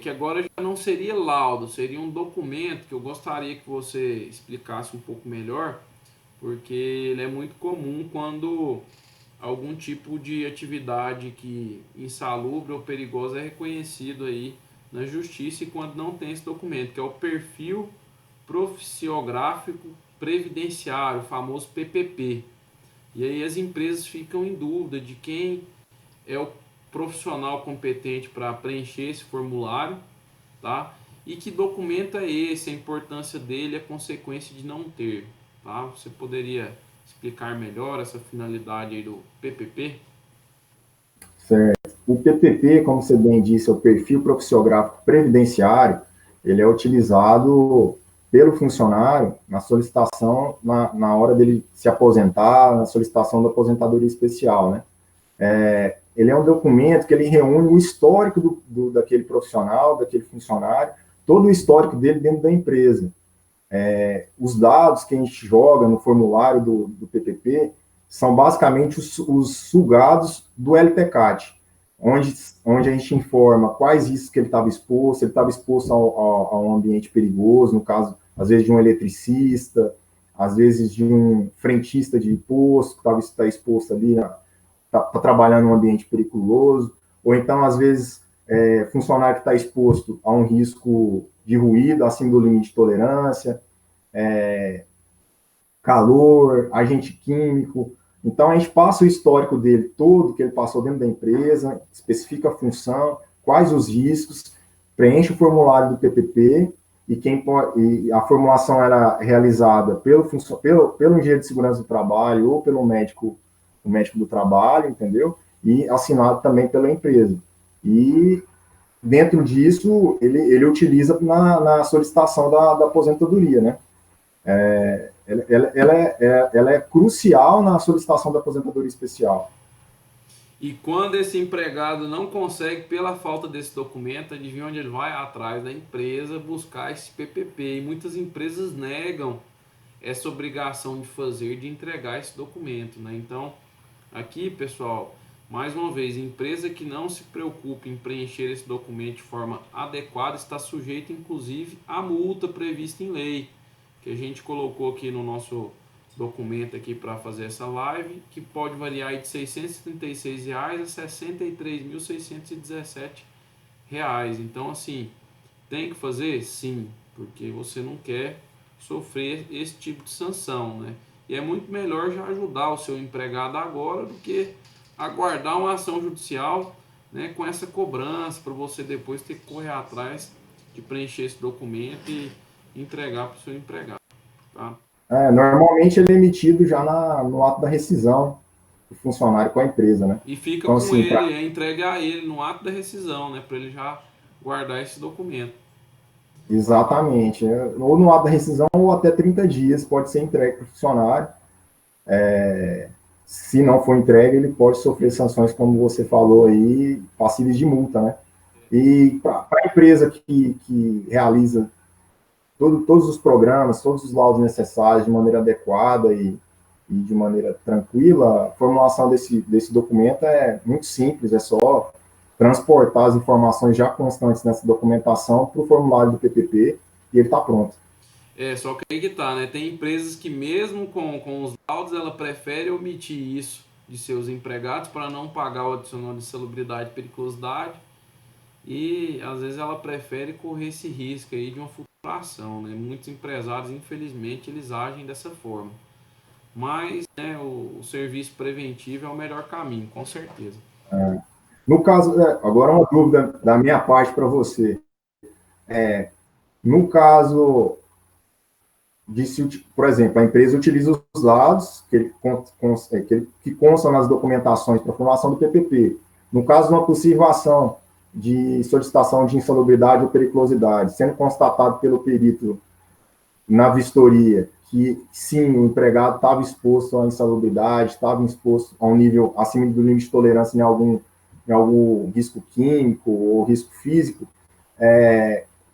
A: que agora já não seria laudo, seria um documento que eu gostaria que você explicasse um pouco melhor, porque ele é muito comum quando algum tipo de atividade que insalubre ou perigosa é reconhecido aí na justiça, e quando não tem esse documento, que é o perfil profissiográfico previdenciário, o famoso PPP. E aí as empresas ficam em dúvida de quem é o profissional competente para preencher esse formulário, tá? E que documento é esse, a importância dele, a consequência de não ter, tá? Você poderia explicar melhor essa finalidade aí do PPP?
B: Certo. O PPP, como você bem disse, é o perfil profissiográfico previdenciário, ele é utilizado pelo funcionário na solicitação, na hora dele se aposentar, na solicitação da aposentadoria especial, né? Ele é um documento que ele reúne o histórico daquele profissional, daquele funcionário, todo o histórico dele dentro da empresa. Os dados que a gente joga no formulário do PPP são basicamente os sugados do LTCAT, onde a gente informa quais riscos que ele estava exposto, se ele estava exposto a um ambiente perigoso, no caso, às vezes, de um eletricista, às vezes de um frentista de posto, que está exposto ali, está trabalhando em um ambiente periculoso, ou então, às vezes, funcionário que está exposto a um risco de ruído, acima do limite de tolerância, calor, agente químico. Então, a gente passa o histórico dele todo, que ele passou dentro da empresa, especifica a função, quais os riscos, preenche o formulário do PPP e a formulação era realizada pelo engenheiro de segurança do trabalho ou pelo médico, o médico do trabalho, entendeu? E assinado também pela empresa. E dentro disso, ele utiliza na solicitação da aposentadoria, né? Ela é crucial na solicitação da aposentadoria especial.
A: E quando esse empregado não consegue, pela falta desse documento, adivinha onde ele vai? Atrás da empresa buscar esse PPP. E muitas empresas negam essa obrigação de fazer, de entregar esse documento, né? Então, aqui, pessoal, mais uma vez, empresa que não se preocupe em preencher esse documento de forma adequada está sujeita, inclusive, à multa prevista em lei, que a gente colocou aqui no nosso documento aqui para fazer essa live, que pode variar aí de R$ 636 a R$ 63.617. Então, assim, tem que fazer? Sim, porque você não quer sofrer esse tipo de sanção, né? E é muito melhor já ajudar o seu empregado agora do que aguardar uma ação judicial, né, com essa cobrança para você depois ter que correr atrás de preencher esse documento e entregar para o seu empregado, tá?
B: Normalmente ele é emitido já no ato da rescisão do funcionário com a empresa, né?
A: E fica
B: Então,
A: com
B: assim,
A: ele, é entregue a ele no ato da rescisão, né, para ele já guardar esse documento.
B: exatamente, né? Ou no ato da rescisão ou até 30 dias pode ser entregue para o funcionário. Se não for entregue, ele pode sofrer sanções, como você falou aí, passíveis de multa, né? E para a empresa que realiza todos os programas, todos os laudos necessários de maneira adequada e de maneira tranquila, a formulação desse documento é muito simples, é só transportar as informações já constantes nessa documentação para o formulário do PPP e ele está pronto.
A: Só que aí que tá, né? Tem empresas que mesmo com os laudos, ela prefere omitir isso de seus empregados para não pagar o adicional de insalubridade e periculosidade. E às vezes ela prefere correr esse risco aí de uma futura ação, né? Muitos empresários, infelizmente, eles agem dessa forma. Mas, né, o serviço preventivo é o melhor caminho, com certeza.
B: No caso, agora uma dúvida da minha parte para você. No caso por exemplo, a empresa utiliza os dados que constam nas documentações para a formação do PPP. No caso de uma possível ação de solicitação de insalubridade ou periculosidade, sendo constatado pelo perito na vistoria que, sim, o empregado estava exposto à insalubridade, estava exposto a um nível acima do nível de tolerância em algum risco químico ou risco físico,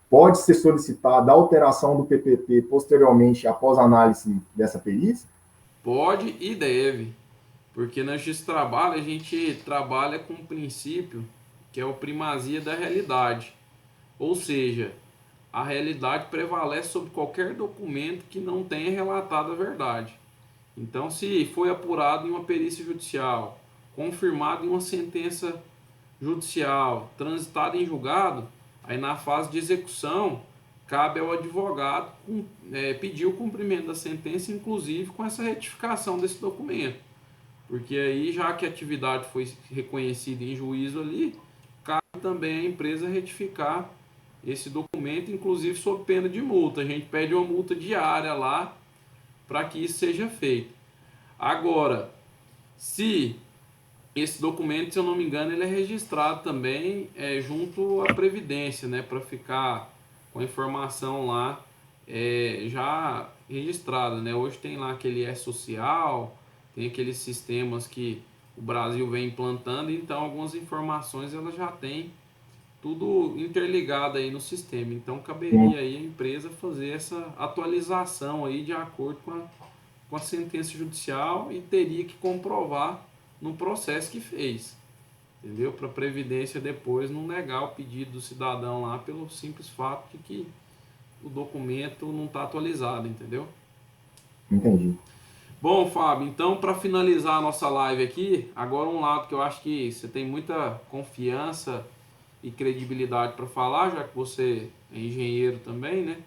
B: pode ser solicitada a alteração do PPP posteriormente após a análise dessa perícia?
A: Pode e deve, porque na Justiça do Trabalho a gente trabalha com um princípio que é o primazia da realidade. Ou seja, a realidade prevalece sobre qualquer documento que não tenha relatado a verdade. Então, se foi apurado em uma perícia judicial, confirmado em uma sentença judicial, transitado em julgado, aí na fase de execução, cabe ao advogado pedir o cumprimento da sentença, inclusive com essa retificação desse documento. Porque aí, já que a atividade foi reconhecida em juízo ali, cabe também à empresa retificar esse documento, inclusive sob pena de multa. A gente pede uma multa diária lá para que isso seja feito. Agora, se esse documento, se eu não me engano, ele é registrado também junto à Previdência, né, para ficar com a informação lá já registrada, né? Hoje tem lá aquele E-Social, tem aqueles sistemas que o Brasil vem implantando, então algumas informações ela já tem tudo interligado aí no sistema. Então caberia aí a empresa fazer essa atualização aí de acordo com a sentença judicial e teria que comprovar no processo que fez, entendeu? Para a Previdência depois não negar o pedido do cidadão lá pelo simples fato de que o documento não está atualizado, entendeu?
B: Entendi.
A: Bom, Fábio, então para finalizar a nossa live aqui, agora um lado que eu acho que você tem muita confiança e credibilidade para falar, já que você é engenheiro também, né?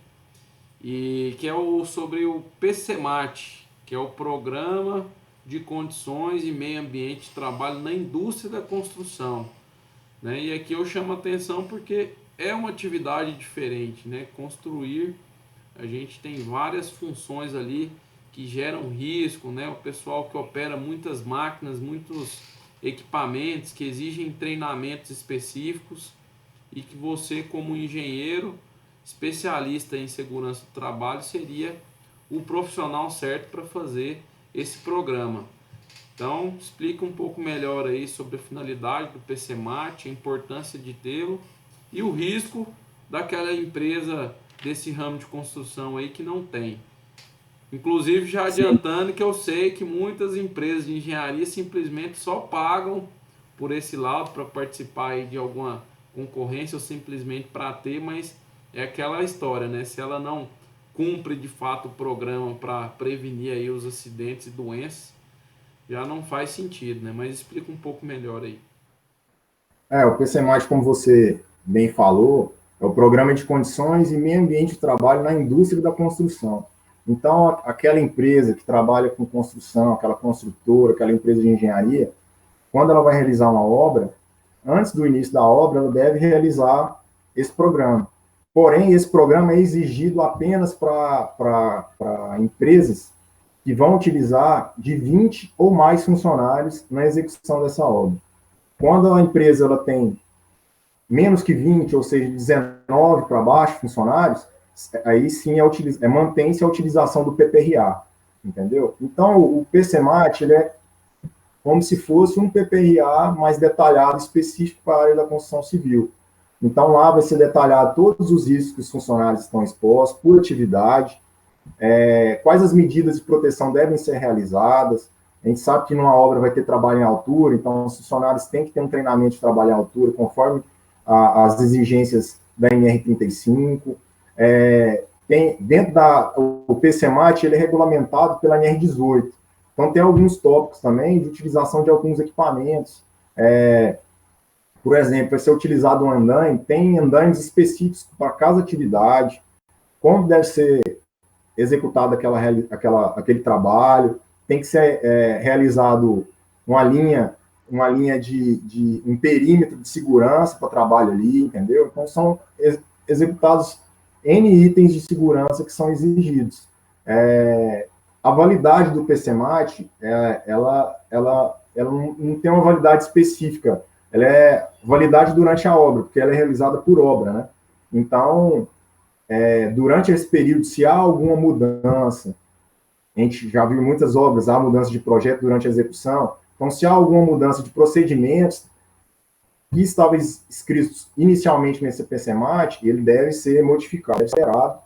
A: E que é sobre o PCMAT, que é o Programa de Condições e Meio Ambiente de Trabalho na Indústria da Construção. né? E aqui eu chamo a atenção porque é uma atividade diferente, né? Construir, a gente tem várias funções ali que geram risco, né? O pessoal que opera muitas máquinas, muitos equipamentos que exigem treinamentos específicos e que você, como engenheiro especialista em segurança do trabalho, seria o profissional certo para fazer esse programa. Então, explica um pouco melhor aí sobre a finalidade do PCMAT, a importância de tê-lo e o risco daquela empresa desse ramo de construção aí que não tem. Inclusive, já
B: Sim.
A: adiantando que eu sei que muitas empresas de engenharia simplesmente só pagam por esse laudo para participar aí de alguma concorrência ou simplesmente para ter, mas é aquela história, né? Se ela não cumpre de fato o programa para prevenir aí os acidentes e doenças, já não faz sentido, né? Mas explica um pouco melhor aí.
B: O PCMAT, como você bem falou, é o Programa de Condições e Meio Ambiente de Trabalho na Indústria da Construção. Então, aquela empresa que trabalha com construção, aquela construtora, aquela empresa de engenharia, quando ela vai realizar uma obra, antes do início da obra, ela deve realizar esse programa. Porém, esse programa é exigido apenas para empresas que vão utilizar de 20 ou mais funcionários na execução dessa obra. Quando a empresa ela tem menos que 20, ou seja, 19 para baixo funcionários, aí sim mantém-se a utilização do PPRA, entendeu? Então, o PCMAT ele é como se fosse um PPRA mais detalhado, específico para a área da construção civil. Então, lá vai ser detalhado todos os riscos que os funcionários estão expostos, por atividade, quais as medidas de proteção devem ser realizadas. A gente sabe que numa obra vai ter trabalho em altura, então os funcionários têm que ter um treinamento de trabalho em altura, conforme as exigências da NR35. O PCMAT ele é regulamentado pela NR18. Então, tem alguns tópicos também de utilização de alguns equipamentos. Por exemplo, vai ser utilizado um andaime, tem andaimes específicos para cada atividade, como deve ser executado aquele trabalho, tem que ser realizado uma linha, de um perímetro de segurança para trabalho ali, entendeu? Então, são executados N itens de segurança que são exigidos. A validade do PCMAT, ela não tem uma validade específica, ela é validade durante a obra, porque ela é realizada por obra, né? Então, durante esse período, se há alguma mudança, a gente já viu muitas obras, há mudança de projeto durante a execução, então se há alguma mudança de procedimentos que estavam escritos inicialmente nesse PCMAT, ele deve ser modificado, deve ser alterado,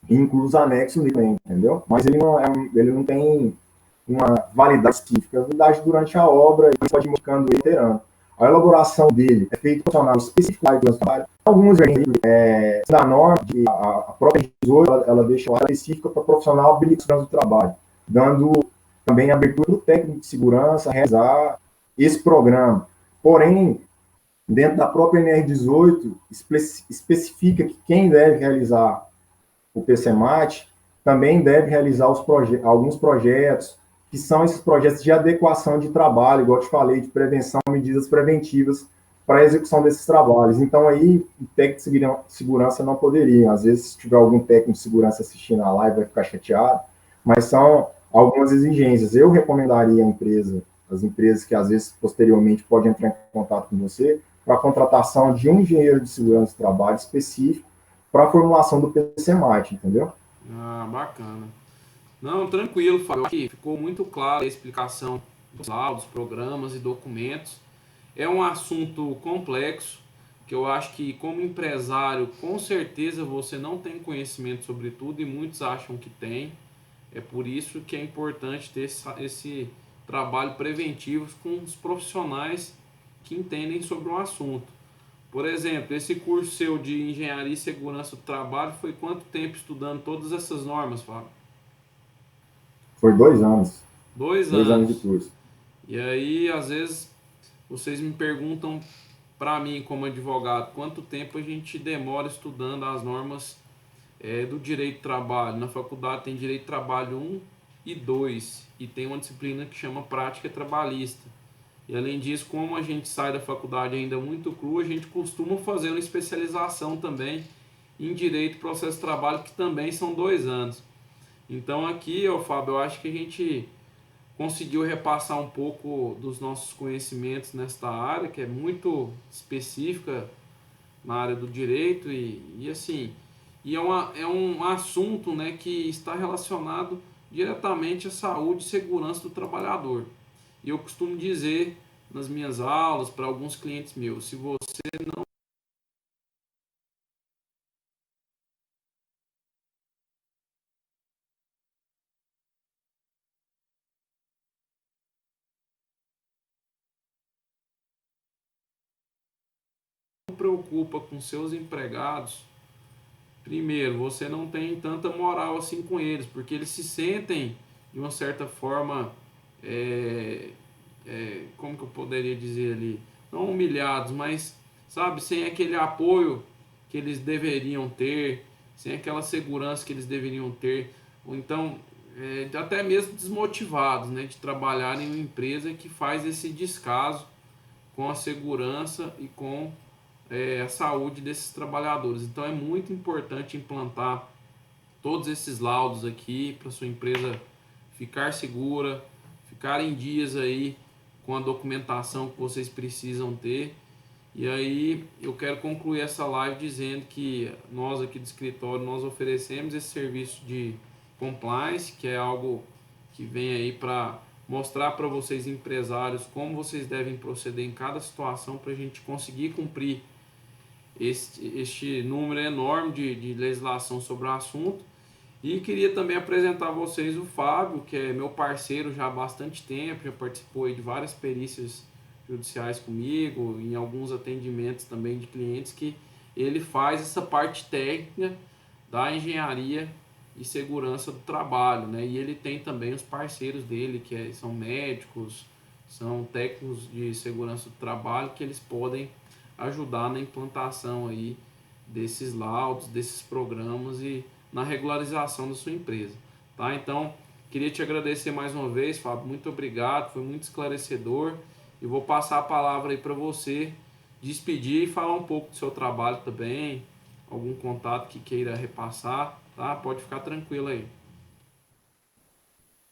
B: incluso anexo nele, entendeu? Mas ele não tem uma validade específica, a validade durante a obra, e pode ir modificando e alterando. A elaboração dele é feita profissional específico do trabalho. Alguns da norma, a própria 18, ela deixa lá específica para profissional habilitado do trabalho, dando também abertura para o técnico de segurança realizar esse programa. Porém, dentro da própria NR18, especifica que quem deve realizar o PCMAT também deve realizar alguns projetos, que são esses projetos de adequação de trabalho, igual eu te falei, de prevenção, medidas preventivas para a execução desses trabalhos. Então, aí, o técnico de segurança não poderia. Às vezes, se tiver algum técnico de segurança assistindo a live, vai ficar chateado, mas são algumas exigências. Eu recomendaria as empresas que, às vezes, posteriormente, podem entrar em contato com você, para a contratação de um engenheiro de segurança do trabalho específico para a formulação do PCMAT, entendeu?
A: Ah, bacana. Não, tranquilo, Fábio. Aqui ficou muito clara a explicação dos laudos, programas e documentos. É um assunto complexo que eu acho que, como empresário, com certeza você não tem conhecimento sobre tudo e muitos acham que tem. É por isso que é importante ter esse trabalho preventivo com os profissionais que entendem sobre o assunto. Por exemplo, esse curso seu de Engenharia e Segurança do Trabalho foi quanto tempo estudando todas essas normas, Fábio?
B: Foi 2 anos,
A: Dois
B: 2 anos de
A: anos.
B: curso.
A: E aí, às vezes, vocês me perguntam para mim, como advogado, quanto tempo a gente demora estudando as normas do direito do trabalho. Na faculdade tem direito do trabalho 1 e 2 e tem uma disciplina que chama prática trabalhista. E além disso, como a gente sai da faculdade ainda muito cru, a gente costuma fazer uma especialização também em Direito e Processo de Trabalho, que também são 2 anos. Então aqui, ó, Fábio, eu acho que a gente conseguiu repassar um pouco dos nossos conhecimentos nesta área, que é muito específica na área do direito e assim, é um assunto, né, que está relacionado diretamente à saúde e segurança do trabalhador. E eu costumo dizer nas minhas aulas para alguns clientes meus, se você não se preocupa com seus empregados, primeiro, você não tem tanta moral assim com eles, porque eles se sentem de uma certa forma, é, como que eu poderia dizer ali, não humilhados, mas sabe, sem aquele apoio que eles deveriam ter, sem aquela segurança que eles deveriam ter, ou então até mesmo desmotivados, né, de trabalhar em uma empresa que faz esse descaso com a segurança e com a saúde desses trabalhadores. Então é muito importante implantar todos esses laudos aqui para sua empresa ficar segura, ficar em dias aí com a documentação que vocês precisam ter. E aí eu quero concluir essa live dizendo que nós aqui do escritório nós oferecemos esse serviço de compliance, que é algo que vem aí para mostrar para vocês empresários como vocês devem proceder em cada situação para a gente conseguir cumprir este número enorme de legislação sobre o assunto. E queria também apresentar a vocês o Fábio, que é meu parceiro já há bastante tempo, já participou de várias perícias judiciais comigo, em alguns atendimentos também de clientes, que ele faz essa parte técnica da engenharia e segurança do trabalho, né? E ele tem também os parceiros dele, são médicos, são técnicos de segurança do trabalho, que eles podem ajudar na implantação aí desses laudos, desses programas e na regularização da sua empresa, tá? Então, queria te agradecer mais uma vez, Fábio, muito obrigado, foi muito esclarecedor e vou passar a palavra aí para você despedir e falar um pouco do seu trabalho também, algum contato que queira repassar, tá? Pode ficar tranquilo aí.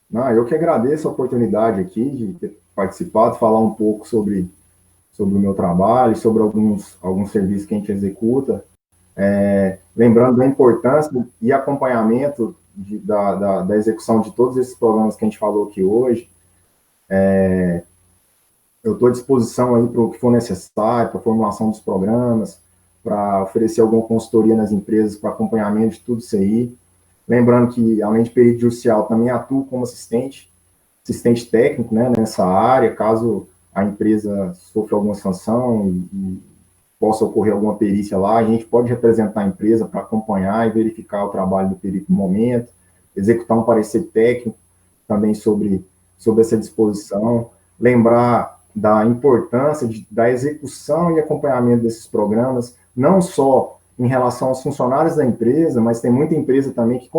B: Não, eu que agradeço a oportunidade aqui de ter participado, falar um pouco sobre o meu trabalho, sobre alguns serviços que a gente executa. Lembrando da importância e acompanhamento da execução de todos esses programas que a gente falou aqui hoje. Eu estou à disposição aí para o que for necessário, para a formulação dos programas, para oferecer alguma consultoria nas empresas, para acompanhamento de tudo isso aí. Lembrando que, além de perito judicial, também atuo como assistente técnico, né, nessa área, caso a empresa sofra alguma sanção e possa ocorrer alguma perícia lá, a gente pode representar a empresa para acompanhar e verificar o trabalho do perito no momento, executar um parecer técnico também sobre essa disposição, lembrar da importância da execução e acompanhamento desses programas, não só em relação aos funcionários da empresa, mas tem muita empresa também que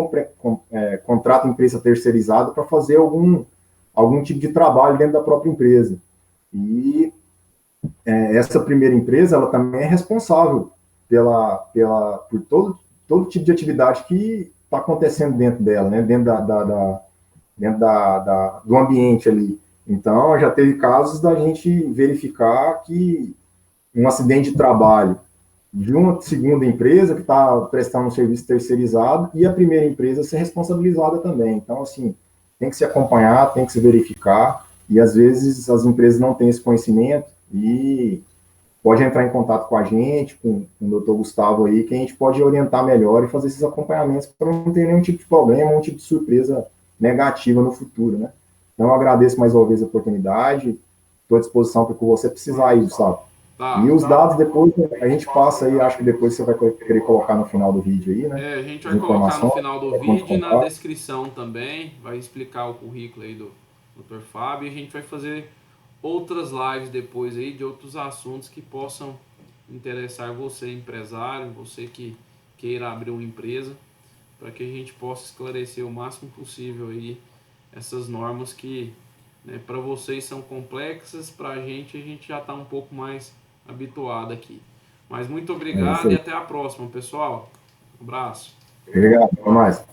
B: contrata empresa terceirizada para fazer algum tipo de trabalho dentro da própria empresa. E essa primeira empresa, ela também é responsável por todo tipo de atividade que está acontecendo dentro dela, né? Do ambiente ali. Então, já teve casos da gente verificar que um acidente de trabalho de uma segunda empresa que está prestando um serviço terceirizado e a primeira empresa ser responsabilizada também. Então, assim, tem que se acompanhar, tem que se verificar, e às vezes as empresas não têm esse conhecimento e pode entrar em contato com a gente, com o doutor Gustavo aí, que a gente pode orientar melhor e fazer esses acompanhamentos para não ter nenhum tipo de problema, nenhum tipo de surpresa negativa no futuro, né? Então, eu agradeço mais uma vez a oportunidade, estou à disposição para o que você precisar aí, Gustavo. E
A: Tá.
B: os dados depois a gente passa aí, acho que depois você vai querer colocar no final do vídeo aí, né?
A: A gente
B: As
A: vai colocar no
B: informações,
A: final do
B: como te
A: vídeo e na
B: contar.
A: descrição também, vai explicar o currículo aí do Dr. Fábio e a gente vai fazer outras lives depois aí de outros assuntos que possam interessar você, empresário, você que queira abrir uma empresa, para que a gente possa esclarecer o máximo possível aí essas normas que né? Para vocês são complexas, para a gente já está um pouco mais habituado aqui. Mas muito
B: É isso
A: obrigado e
B: aí.
A: até a próxima, pessoal. Um abraço.
B: Obrigado, até mais.